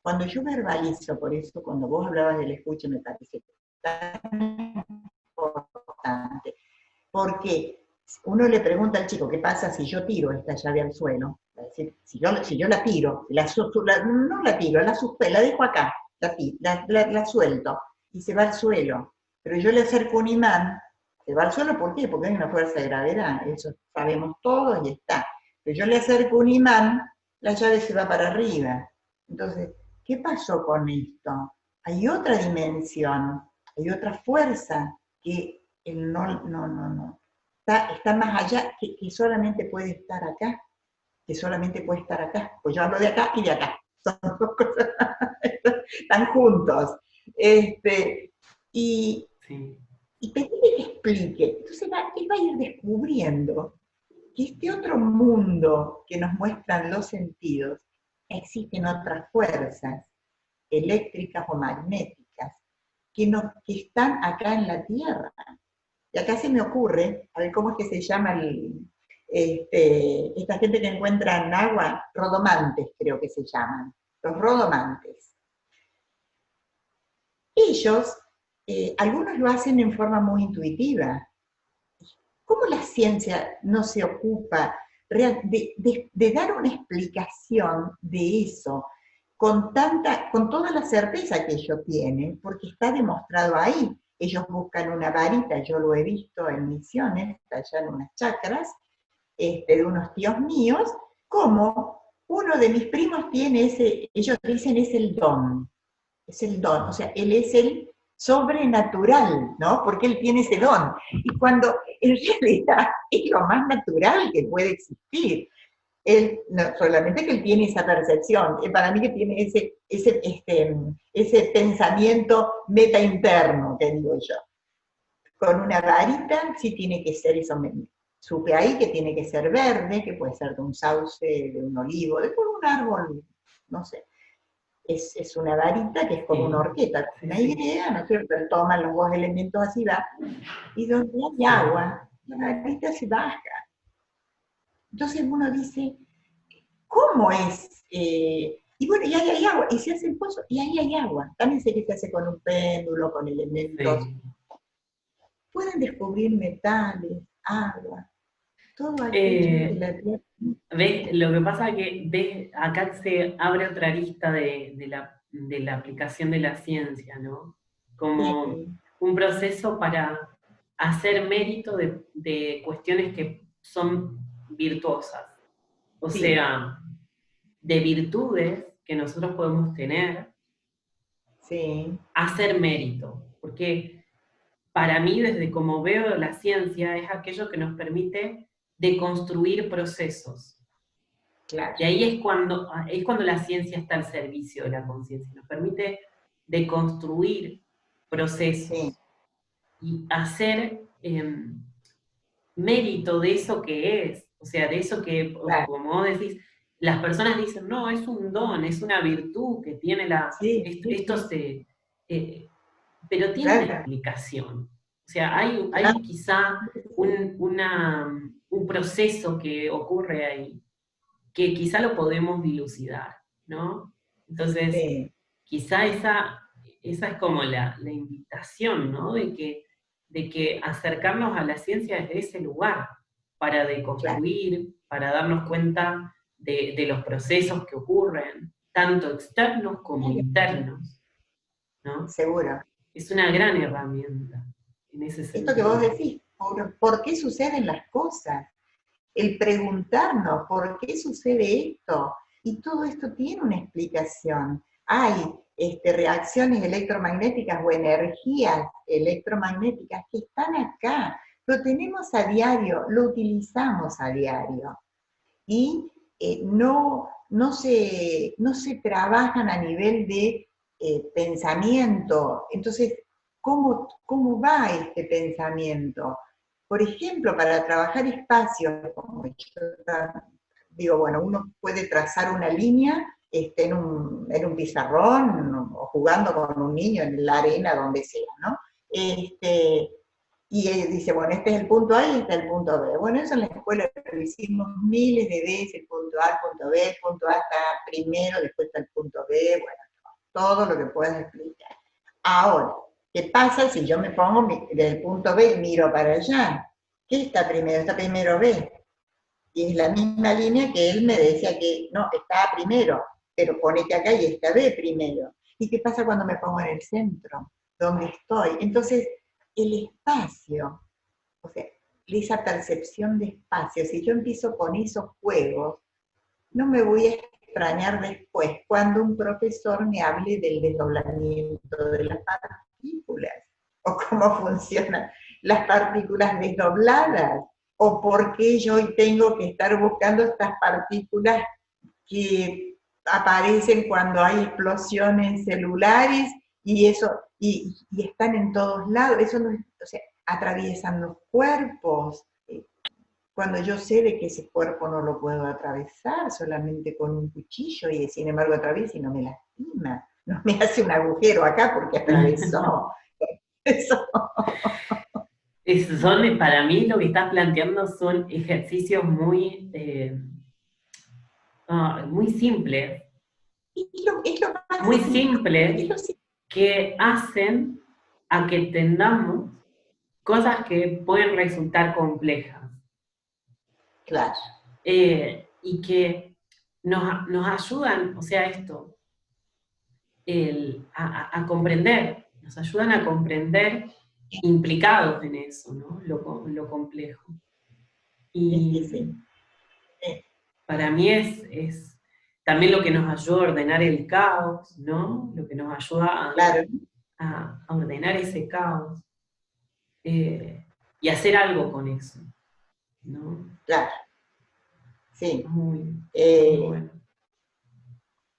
cuando yo verbalizo, por eso cuando vos hablabas del escucha me parece tan importante, porque uno le pregunta al chico, ¿qué pasa si yo tiro esta llave al suelo? Es decir, si yo la tiro, no la tiro, la dejo acá, la suelto, y se va al suelo, pero yo le acerco un imán, se va al suelo, ¿por qué? Porque hay una fuerza de gravedad, eso sabemos todos y está. Pero yo le acerco un imán, la llave se va para arriba. Entonces, ¿qué pasó con esto? Hay otra dimensión, hay otra fuerza que no. Está más allá, que solamente puede estar acá, que solamente puede estar acá. Pues yo hablo de acá y de acá. Son dos cosas, están juntos. Y, Sí. y pedirle que explique. Entonces él va a ir descubriendo que este otro mundo que nos muestran los sentidos, existen otras fuerzas eléctricas o magnéticas que están acá en la Tierra. Y acá se me ocurre, a ver cómo es que se llama esta gente que encuentra en agua, rodomantes creo que se llaman, los rodomantes. Ellos, algunos lo hacen en forma muy intuitiva. ¿Cómo la ciencia no se ocupa de dar una explicación de eso con toda la certeza que ellos tienen? Porque está demostrado ahí. Ellos buscan una varita, yo lo he visto en misiones, allá en unas chacras, de unos tíos míos, como uno de mis primos tiene ellos dicen es el don, o sea, él es el sobrenatural, ¿no? Porque él tiene ese don. Y cuando en realidad es lo más natural que puede existir. Él, no, solamente que él tiene esa percepción, para mí que tiene ese pensamiento meta interno, que digo yo. Con una varita sí tiene que ser eso, supe ahí que tiene que ser verde, que puede ser de un sauce, de un olivo, de un árbol, no sé. Es una varita que es como una horqueta, una idea, ¿no es cierto? Él toma los dos elementos así, va, y donde hay agua, la varita se baja. Entonces uno dice, ¿cómo es? Y bueno, y ahí hay agua, y se hace el pozo, y ahí hay agua. También sé que se hace con un péndulo, con elementos. Sí. Pueden descubrir metales, agua, todo aquello que la tierra. ¿Ves? Lo que pasa es que acá se abre otra arista de la aplicación de la ciencia, ¿no? Como un proceso para hacer mérito de cuestiones que son virtuosas. O sea, de virtudes que nosotros podemos tener, hacer mérito. Porque para mí, desde como veo la ciencia, es aquello que nos permite deconstruir procesos. Claro. Y ahí es cuando la ciencia está al servicio de la conciencia. Nos permite de construir sí, procesos y hacer mérito de eso que es, o sea, de eso que, claro, como vos decís, las personas dicen, no, es un don, es una virtud que tiene sí, sí, esto sí, se, eh, pero tiene una claro, explicación. O sea, hay claro, quizá un proceso que ocurre ahí, que quizá lo podemos dilucidar, ¿no? Entonces, sí, quizá esa es como la invitación, ¿no? De que acercarnos a la ciencia desde ese lugar, para claro, deconstruir, para darnos cuenta de los procesos que ocurren, tanto externos como claro, internos, ¿no? seguro. Es una gran herramienta en ese Esto que vos sentido. decís, ¿por qué suceden las cosas? El preguntarnos por qué sucede esto. Y todo esto tiene una explicación. Hay reacciones electromagnéticas o energías electromagnéticas que están acá. Lo tenemos a diario, lo utilizamos a diario. Y no se trabajan a nivel de pensamiento. Entonces, ¿cómo va este pensamiento? Por ejemplo, para trabajar espacios, como yo digo, bueno, uno puede trazar una línea en un pizarrón o jugando con un niño en la arena, donde sea, ¿no? Este, y dice, bueno, este es el punto A y este es el punto B. Bueno, eso en la escuela lo hicimos miles de veces, el punto A, el punto B, el punto A está primero, después está el punto B, bueno, todo lo que puedas explicar. Ahora, ¿qué pasa si yo me pongo del punto B y miro para allá? ¿Qué está primero? Está primero B. Y es la misma línea que él me decía que no, está primero, pero ponete acá y está B primero. ¿Y qué pasa cuando me pongo en el centro? ¿Dónde estoy? Entonces, el espacio, o sea, esa percepción de espacio, si yo empiezo con esos juegos, no me voy a extrañar después cuando un profesor me hable del desdoblamiento de las partículas, o cómo funcionan las partículas desdobladas, o por qué yo hoy tengo que estar buscando estas partículas que aparecen cuando hay explosiones celulares y eso, y están en todos lados, eso no es, o sea, atraviesan los cuerpos, cuando yo sé de que ese cuerpo no lo puedo atravesar solamente con un cuchillo y sin embargo atraviesa y no me lastima, no me hace un agujero acá porque atravesó. Eso, Son, para mí lo que estás planteando son ejercicios muy, muy simples, es lo muy básico, es simples lo simple, que hacen a que entendamos cosas que pueden resultar complejas, claro, y que nos ayudan, o sea, esto, a comprender, nos ayudan a comprender implicados en eso, ¿no? Lo complejo. es Y difícil. para mí es también lo que nos ayuda a ordenar el caos, ¿no? Lo que nos ayuda Claro, a ordenar ese caos, y hacer algo con eso, ¿no? claro, sí. Muy, muy Eh, bueno.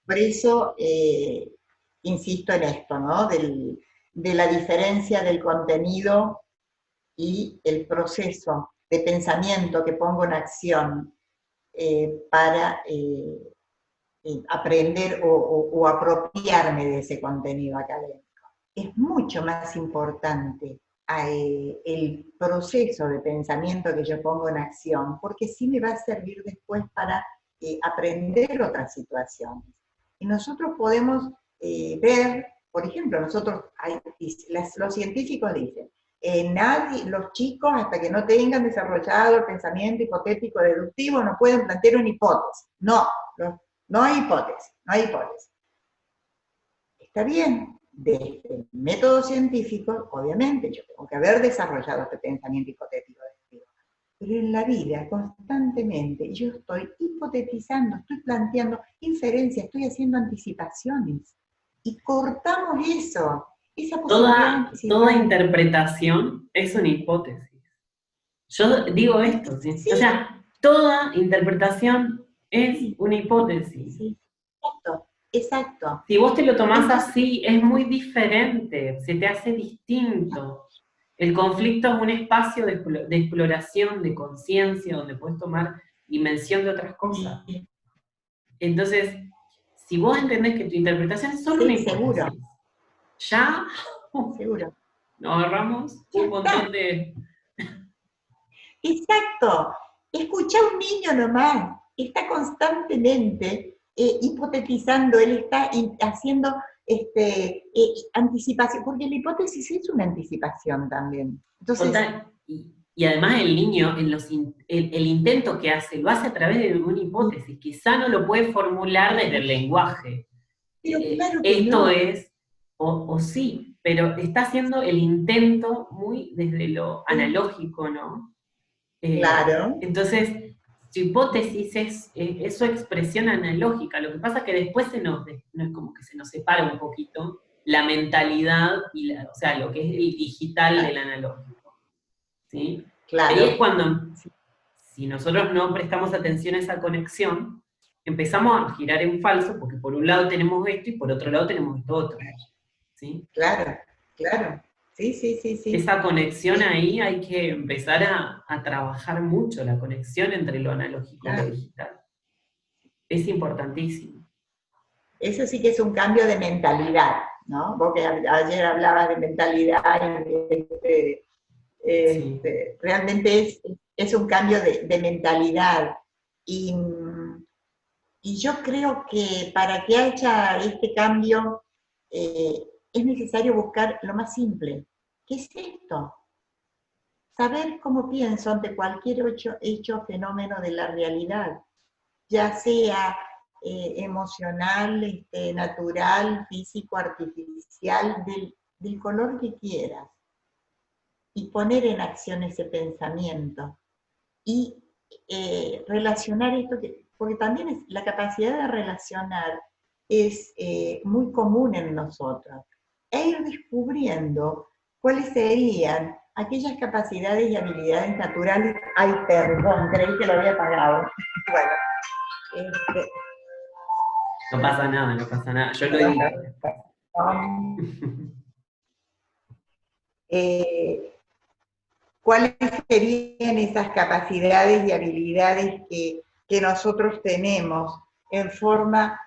por eso insisto en esto, ¿no? De la diferencia del contenido y el proceso de pensamiento que pongo en acción para aprender o apropiarme de ese contenido académico. Es mucho más importante el proceso de pensamiento que yo pongo en acción, porque sí me va a servir después para aprender otras situaciones. Y nosotros podemos ver, por ejemplo, los científicos dicen, nadie, los chicos hasta que no tengan desarrollado el pensamiento hipotético deductivo no pueden plantear una hipótesis. No, no hay hipótesis, no hay hipótesis. Está bien, desde el método científico, obviamente, yo tengo que haber desarrollado este pensamiento hipotético deductivo. Pero en la vida, constantemente, yo estoy hipotetizando, estoy planteando inferencias, estoy haciendo anticipaciones. Y cortamos eso, esa posibilidad de Toda anticipar. interpretación es una hipótesis. Yo digo esto, ¿sí? O Sí, sea, toda interpretación es sí, una hipótesis. sí, exacto. exacto. Si vos te lo tomás Entonces, así, es muy diferente, se te hace distinto. El conflicto es un espacio de exploración, de conciencia, donde puedes tomar dimensión de otras cosas. Entonces, si vos entendés que tu interpretación es solo una sí, seguro, hipótesis, ya seguro. nos ahorramos Ya un montón está, de... exacto. Escucha a un niño nomás, está constantemente hipotetizando, él está haciendo anticipación, porque la hipótesis es una anticipación también. Entonces, Total. Y además el niño, el intento que hace, lo hace a través de una hipótesis. Quizá no lo puede formular desde el lenguaje. pero claro que Esto no, es, o sí, pero está haciendo el intento muy desde lo sí, analógico, ¿no? claro, Entonces, su hipótesis es su expresión analógica. Lo que pasa es que después no es como que se nos separa un poquito la mentalidad y o sea, lo que es el digital del analógico. ¿Sí? Ahí es claro, cuando, si nosotros no prestamos atención a esa conexión, empezamos a girar en falso, porque por un lado tenemos esto y por otro lado tenemos esto otro. ¿Sí? claro, claro. Sí, sí, sí, sí. Esa conexión ahí hay que empezar a trabajar mucho, la conexión entre lo analógico y lo Claro. digital. Es importantísimo. Eso sí que es un cambio de mentalidad, ¿no? Vos que ayer hablabas de mentalidad, Sí. realmente es un cambio de mentalidad. Y, y yo creo que para que haya este cambio es necesario buscar lo más simple. ¿Qué es esto? Saber cómo pienso ante cualquier hecho fenómeno de la realidad, ya sea emocional, natural, físico, artificial, del color que quieras, y poner en acción ese pensamiento. Y relacionar esto, porque también la capacidad de relacionar es muy común en nosotros, e ir descubriendo cuáles serían aquellas capacidades y habilidades naturales. Ay, perdón, creí que lo había apagado. Bueno, No pasa nada, no pasa nada. Yo lo edito después. eh, cuáles serían esas capacidades y habilidades que nosotros tenemos en forma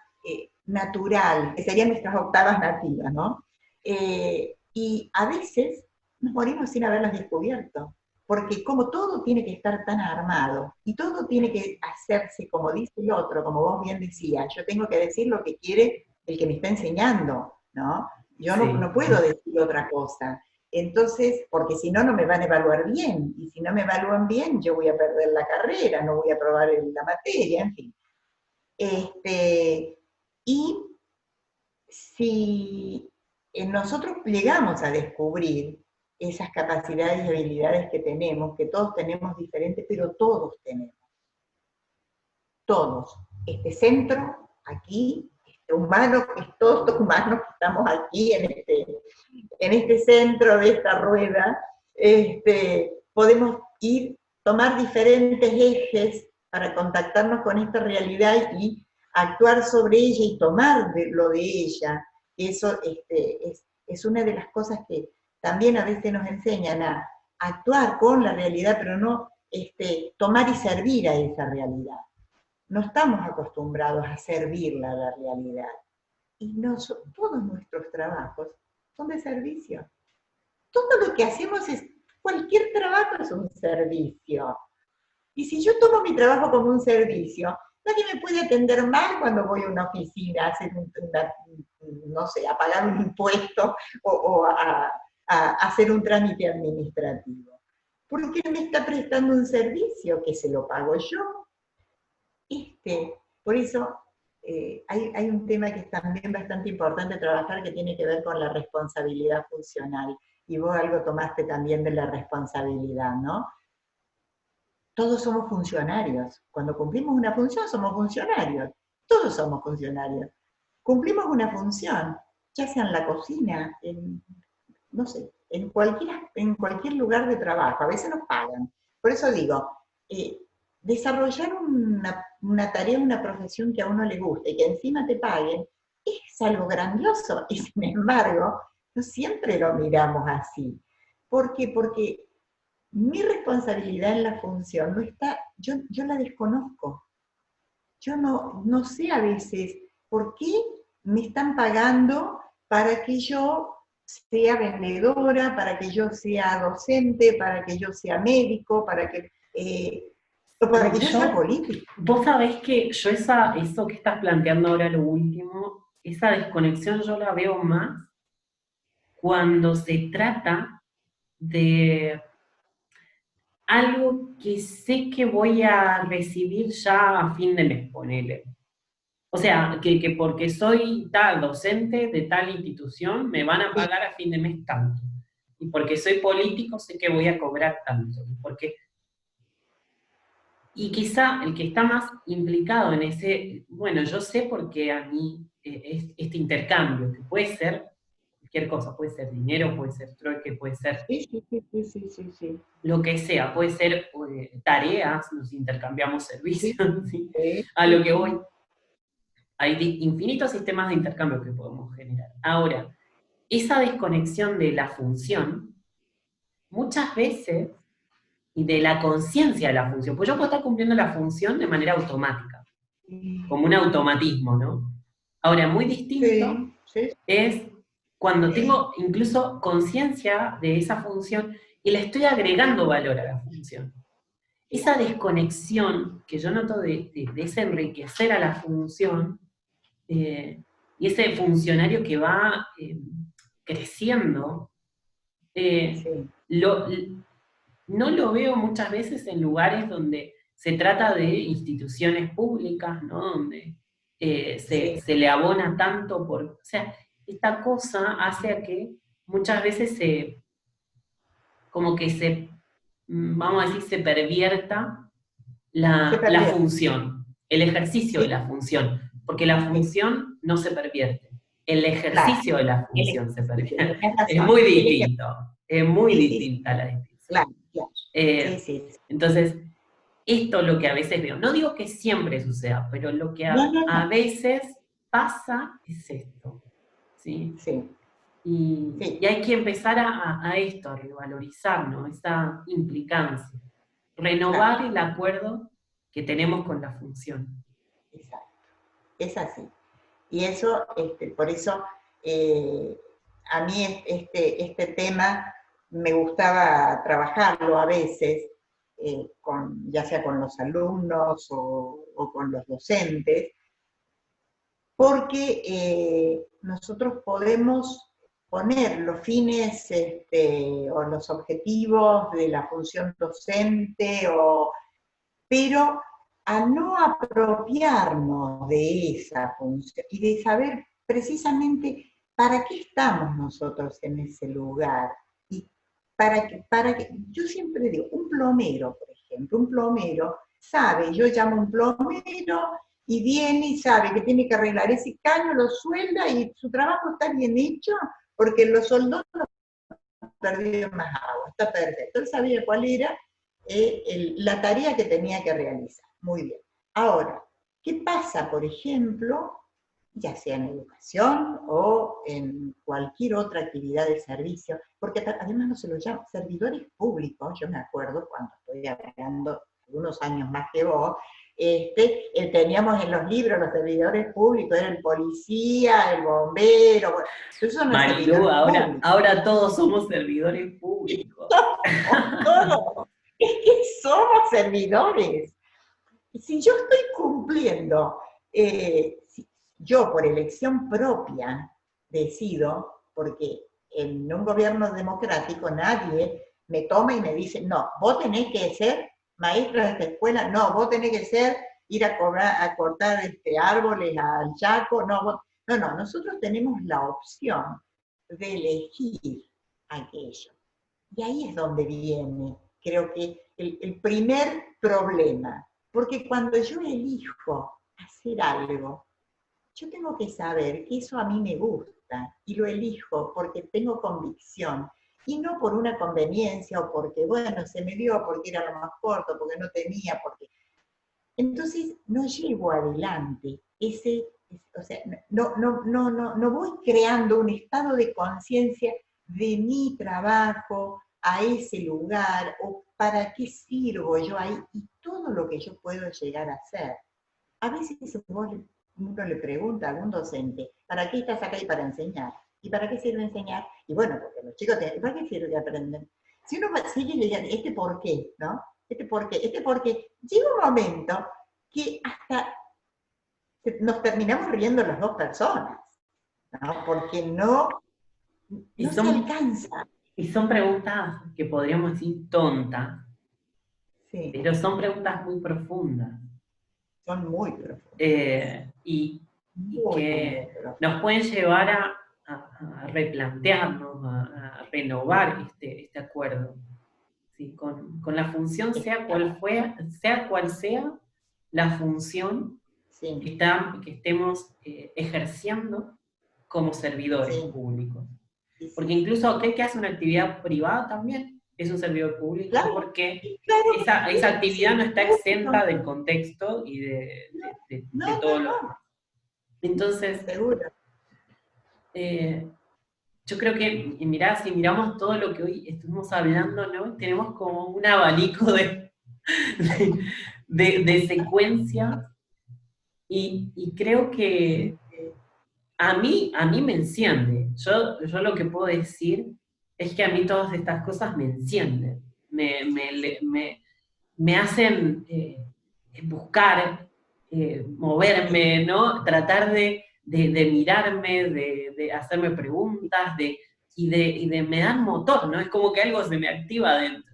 natural, que serían nuestras octavas nativas, ¿no? Y a veces nos morimos sin haberlas descubierto, porque como todo tiene que estar tan armado y todo tiene que hacerse como dice el otro, como vos bien decías, yo tengo que decir lo que quiere el que me está enseñando, ¿no? Yo no Sí, puedo decir otra cosa. Entonces, porque si no, no me van a evaluar bien, y si no me evalúan bien, yo voy a perder la carrera, no voy a aprobar la materia, en fin. Y si nosotros llegamos a descubrir esas capacidades y habilidades que tenemos, que todos tenemos diferentes, pero todos tenemos, todos. Este centro, aquí, este humano, todos los humanos que estamos aquí en este centro de esta rueda, podemos tomar diferentes ejes para contactarnos con esta realidad y actuar sobre ella y tomar lo de ella. Eso es una de las cosas que también a veces nos enseñan a actuar con la realidad, pero no tomar y servir a esa realidad. No estamos acostumbrados a servirla a la realidad. Y todos nuestros trabajos son de servicio. Todo lo que hacemos cualquier trabajo es un servicio. Y si yo tomo mi trabajo como un servicio, nadie me puede atender mal cuando voy a una oficina a hacer no sé, a pagar un impuesto o a hacer un trámite administrativo. Porque él me está prestando un servicio que se lo pago yo. Por eso hay un tema que es también bastante importante trabajar que tiene que ver con la responsabilidad funcional. Y vos algo tomaste también de la responsabilidad, ¿no? Todos somos funcionarios. Cuando cumplimos una función somos funcionarios. Todos somos funcionarios. Cumplimos una función, ya sea en la cocina, no sé, en cualquier lugar de trabajo. A veces nos pagan. Por eso digo, desarrollar una tarea, una profesión que a uno le guste y que encima te paguen, es algo grandioso, y sin embargo, no siempre lo miramos así. ¿Por qué? Porque mi responsabilidad en la función no está, yo la desconozco. Yo no sé a veces por qué me están pagando para que yo sea vendedora, para que yo sea docente, para que yo sea médico, o para que yo sea político. Vos sabés que yo eso que estás planteando ahora, lo último, esa desconexión yo la veo más cuando se trata de algo que sé que voy a recibir ya a fin de mes, ponele. O sea, que porque soy tal docente de tal institución, me van a pagar a fin de mes tanto. Y porque soy político, sé que voy a cobrar tanto. Y quizá el que está más implicado en ese, bueno, yo sé porque a mí este intercambio, que puede ser cualquier cosa, puede ser dinero, puede ser trueque, puede ser Sí. lo que sea, puede ser tareas, nos intercambiamos Sí, servicios, ¿sí? sí, A lo sí, que voy, sí. hay infinitos sistemas de intercambio que podemos generar. Ahora, esa desconexión de la función, muchas veces, y de la conciencia de la función, pues yo puedo estar cumpliendo la función de manera automática, como un automatismo, ¿no? Ahora, muy distinto Sí, sí, es cuando tengo incluso conciencia de esa función y le estoy agregando valor a la función. Esa desconexión que yo noto de ese enriquecer a la función, eh, y ese funcionario que va creciendo, eh, sí, lo, no lo veo muchas veces en lugares donde se trata de instituciones públicas, ¿no? Donde sí. se le abona tanto por... O sea, esta cosa hace a que muchas veces como que vamos a decir, se pervierta Se la perdió. función, el ejercicio de Sí, la función, porque la sí, función no se pervierte, el claro. ejercicio de la El función se ejercicio, pervierte. tenés Es razón. muy El ejercicio, distinto, es muy sí, sí, distinta la distinción. claro, claro. Sí, Eh, sí, sí. entonces, esto es lo que a veces veo. No digo que siempre suceda, pero lo que No, no, a no. veces pasa es esto, ¿sí? Sí, Y sí, hay que empezar a esto, a revalorizar, ¿no? Esa implicancia. claro, Renovar el acuerdo que tenemos con la función. exacto. Es así. Y eso, por eso, eh, a mí este tema me gustaba trabajarlo a veces, ya sea con los alumnos o con los docentes, porque nosotros podemos poner los fines o los objetivos de la función docente, pero a no apropiarnos de esa función y de saber precisamente para qué estamos nosotros en ese lugar. Y yo siempre digo, un plomero, por ejemplo, un plomero sabe, yo llamo a un plomero y viene y sabe que tiene que arreglar ese caño, lo suelda y su trabajo está bien hecho porque los soldados perdido más agua, está perfecto. Él sabía cuál era la tarea que tenía que realizar. Muy bien. Ahora, ¿qué pasa, por ejemplo, ya sea en educación o en cualquier otra actividad de servicio? Porque además no se lo llama servidores públicos, yo me acuerdo cuando estoy hablando unos años más que vos, teníamos en los libros los servidores públicos, era el policía, el bombero, bueno, esos son los Marilú, servidores públicos. ahora todos somos servidores públicos. Todo. Es que somos servidores. Si yo estoy cumpliendo, si yo por elección propia decido, porque en un gobierno democrático nadie me toma y me dice, no, vos tenés que ser maestra de esta escuela, no, vos tenés que ser ir a cortar árboles al Chaco, no, nosotros tenemos la opción de elegir aquello. Y ahí es donde viene, creo que, el primer problema. Porque cuando yo elijo hacer algo, yo tengo que saber que eso a mí me gusta y lo elijo porque tengo convicción y no por una conveniencia o porque, bueno, se me dio porque era lo más corto, porque no tenía, porque... Entonces no llevo adelante O sea, no voy creando un estado de conciencia de mi trabajo a ese lugar, o para qué sirvo yo ahí, y todo lo que yo puedo llegar a hacer. A veces uno le pregunta a algún docente, ¿para qué estás acá? Y para enseñar. ¿Y para qué sirve enseñar? Y bueno, porque los chicos, ¿para qué sirve que aprenden? Si uno sigue leyendo, por qué, ¿no? Este por qué, llega un momento que hasta nos terminamos riendo las dos personas, ¿no? Porque Y no se son, alcanza. y son preguntas que podríamos decir tontas, Sí, pero son preguntas muy profundas. son muy profundas, Y, y muy, muy que profundas. nos pueden llevar a replantearnos, a renovar este acuerdo, ¿sí? Con la función, sea cual sea la función Sí, que estemos ejerciendo como servidores sí, públicos. sí, Porque sí, sí. incluso aquel que hace una actividad privada también es un servidor público, Claro, porque claro, esa actividad sí, no está seguro. exenta del contexto y No, de no, todo lo no, demás. Entonces, seguro. eh, yo creo que, y mirá, si miramos todo lo que hoy estuvimos hablando, ¿no? Tenemos como un abanico de, de secuencias y creo que a mí me enciende. Yo lo que puedo decir es que a mí todas estas cosas me encienden, me hacen buscar, moverme, ¿no? Tratar de mirarme, de hacerme preguntas, y me dan motor, ¿no? Es como que algo se me activa adentro.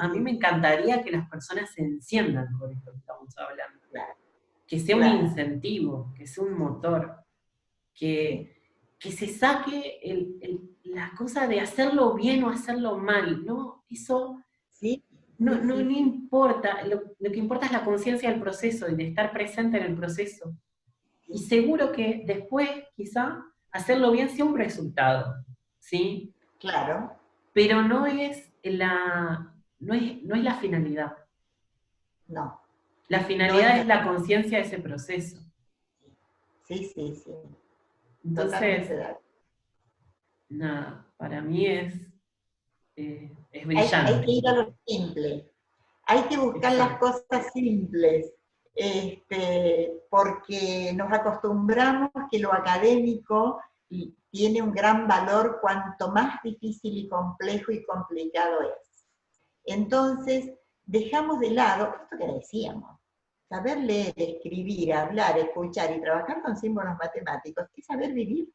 A mí me encantaría que las personas se enciendan por esto que estamos hablando, Claro, que sea un claro, incentivo, que sea un motor, sí, que se saque la cosa de hacerlo bien o hacerlo mal, ¿no? Eso sí, no, sí, no, sí, no sí, importa, lo que importa es la conciencia del proceso y de estar presente en el proceso. Y sí, seguro que después, quizá, hacerlo bien sea un resultado, ¿sí? claro, Pero no es la finalidad. no, La no es finalidad es la la finalidad. conciencia de ese proceso. Sí, sí, sí, totalmente Entonces, de acuerdo. nada, para mí es Hay que brillante. ir a lo simple, hay que buscar las Exacto. cosas simples, porque nos acostumbramos que lo académico tiene un gran valor cuanto más difícil y complejo y complicado es. Entonces, dejamos de lado esto que decíamos, saber leer, escribir, hablar, escuchar y trabajar con símbolos matemáticos es saber vivir.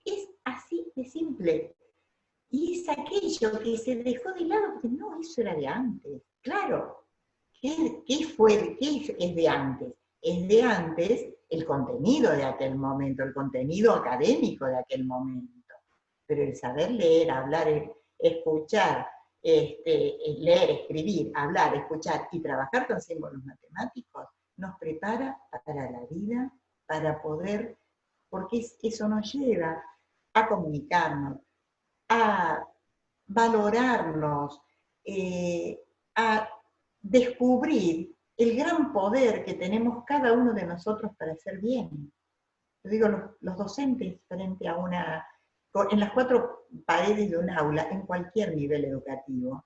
Es así de simple. Y es aquello que se dejó de lado, porque no, eso era de antes. Claro, ¿qué es de antes? Es de antes el contenido de aquel momento, el contenido académico de aquel momento. Pero el saber leer, hablar, escuchar, leer, escribir, hablar, escuchar y trabajar con símbolos matemáticos nos prepara para la vida, para poder, porque eso nos lleva a comunicarnos, a valorarnos, a descubrir el gran poder que tenemos cada uno de nosotros para hacer bien. Yo digo, los docentes frente a en las cuatro paredes de un aula, en cualquier nivel educativo,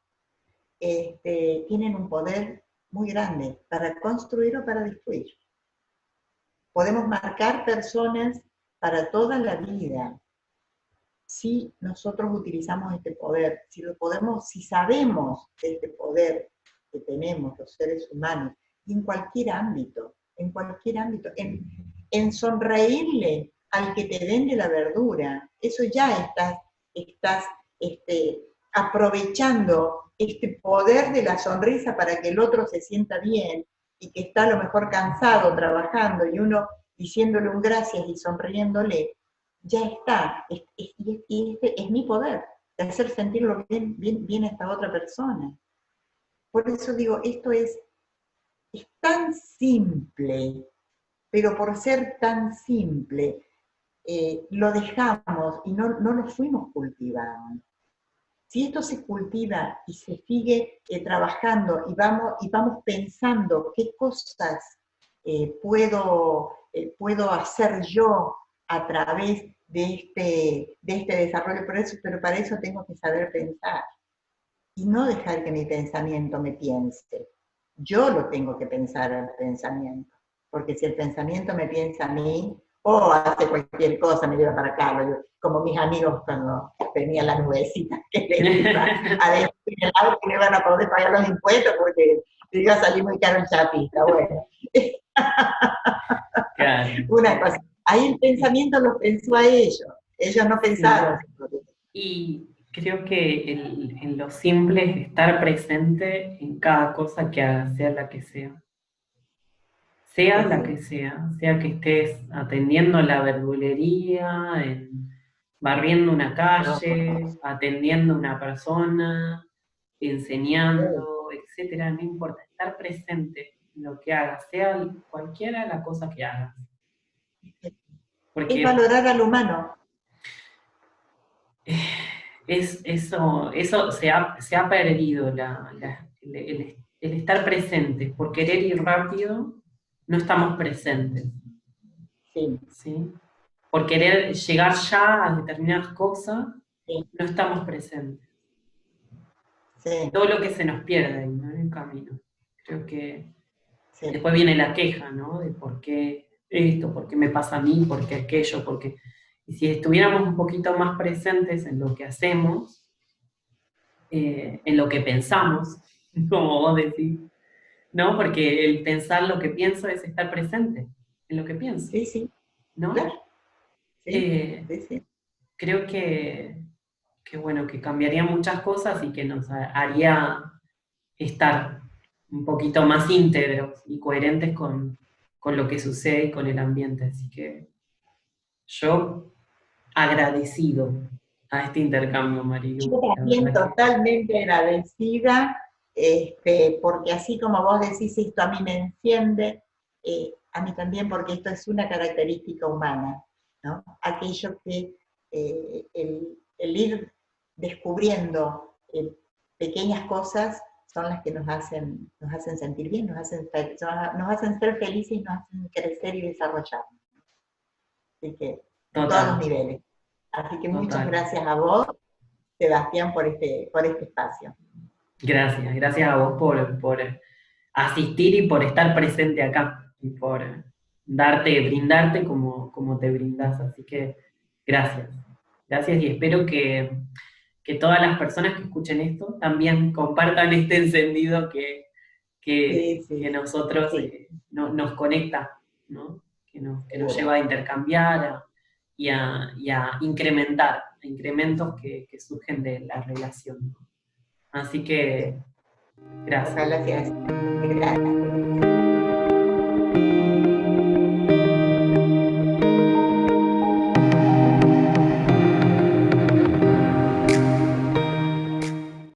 tienen un poder muy grande para construir o para destruir. Podemos marcar personas para toda la vida, si nosotros utilizamos este poder, si sabemos de este poder que tenemos los seres humanos, en cualquier ámbito, en sonreírle al que te vende la verdura, eso ya estás aprovechando este poder de la sonrisa para que el otro se sienta bien y que está a lo mejor cansado trabajando y uno diciéndole un gracias y sonriéndole, ya está, y este es mi poder, de hacer sentirlo bien a esta otra persona. Por eso digo, es tan simple, pero por ser tan simple, lo dejamos y no lo fuimos cultivando. Si esto se cultiva y se sigue trabajando y vamos pensando qué cosas puedo puedo hacer yo a través de este desarrollo, pero para eso tengo que saber pensar y no dejar que mi pensamiento me piense. Yo lo tengo que pensar al pensamiento, porque si el pensamiento me piensa a mí, o hace cualquier cosa, me lleva para acá, como mis amigos cuando tenía la nubecita que les iba a decir que no iban a poder pagar los impuestos porque iba a salir muy caro el chapista. Bueno, Claro. una cosa. Ahí el pensamiento lo pensó a ellos no pensaron. Sí. Y creo que en lo simple es estar presente en cada cosa que hagas, sea la que sea. Sea la que sea que estés atendiendo la verdulería, barriendo una calle, atendiendo a una persona, enseñando, etcétera, no importa, estar presente en lo que hagas, sea cualquiera la cosa que hagas. Es Porque valorar al humano. eso se ha perdido, el estar presente. Por querer ir rápido, no estamos presentes. Sí. ¿Sí? Por querer llegar ya a determinadas cosas, Sí. no estamos presentes. Sí. Todo lo que se nos pierde ahí, ¿no? En el camino. Creo que Sí. después viene la queja, ¿no? De por qué esto, por qué me pasa a mí, por qué aquello, por qué... Y si estuviéramos un poquito más presentes en lo que hacemos, en lo que pensamos, como vos decís, ¿no? Porque el pensar lo que pienso es estar presente en lo que pienso, Sí, sí, ¿no? claro. Sí, Eh, sí, sí. creo que, bueno, que cambiaría muchas cosas y que nos haría estar un poquito más íntegros y coherentes con lo que sucede y con el ambiente. Así que yo agradecido a este intercambio, Yo Marilu. La también verdad que totalmente agradecida, porque así como vos decís, esto a mí me enciende, a mí también, porque esto es una característica humana, ¿no? Aquello que el ir descubriendo pequeñas cosas son las que nos hacen sentir bien, nos hacen ser felices y nos hacen crecer y desarrollar. Así que, en todos los total, niveles. Así que muchas total. gracias a vos, Sebastián, por este espacio. Gracias a vos por asistir y por estar presente acá y por brindarte como te brindas. Así que gracias, gracias y espero que todas las personas que escuchen esto también compartan este encendido Sí, sí, que nosotros sí, nos conecta, ¿no? Que nos lleva seguro. a intercambiar y a incrementar, incrementos que surgen de la relación. Así Sí. que gracias. Ojalá sea así. Gracias.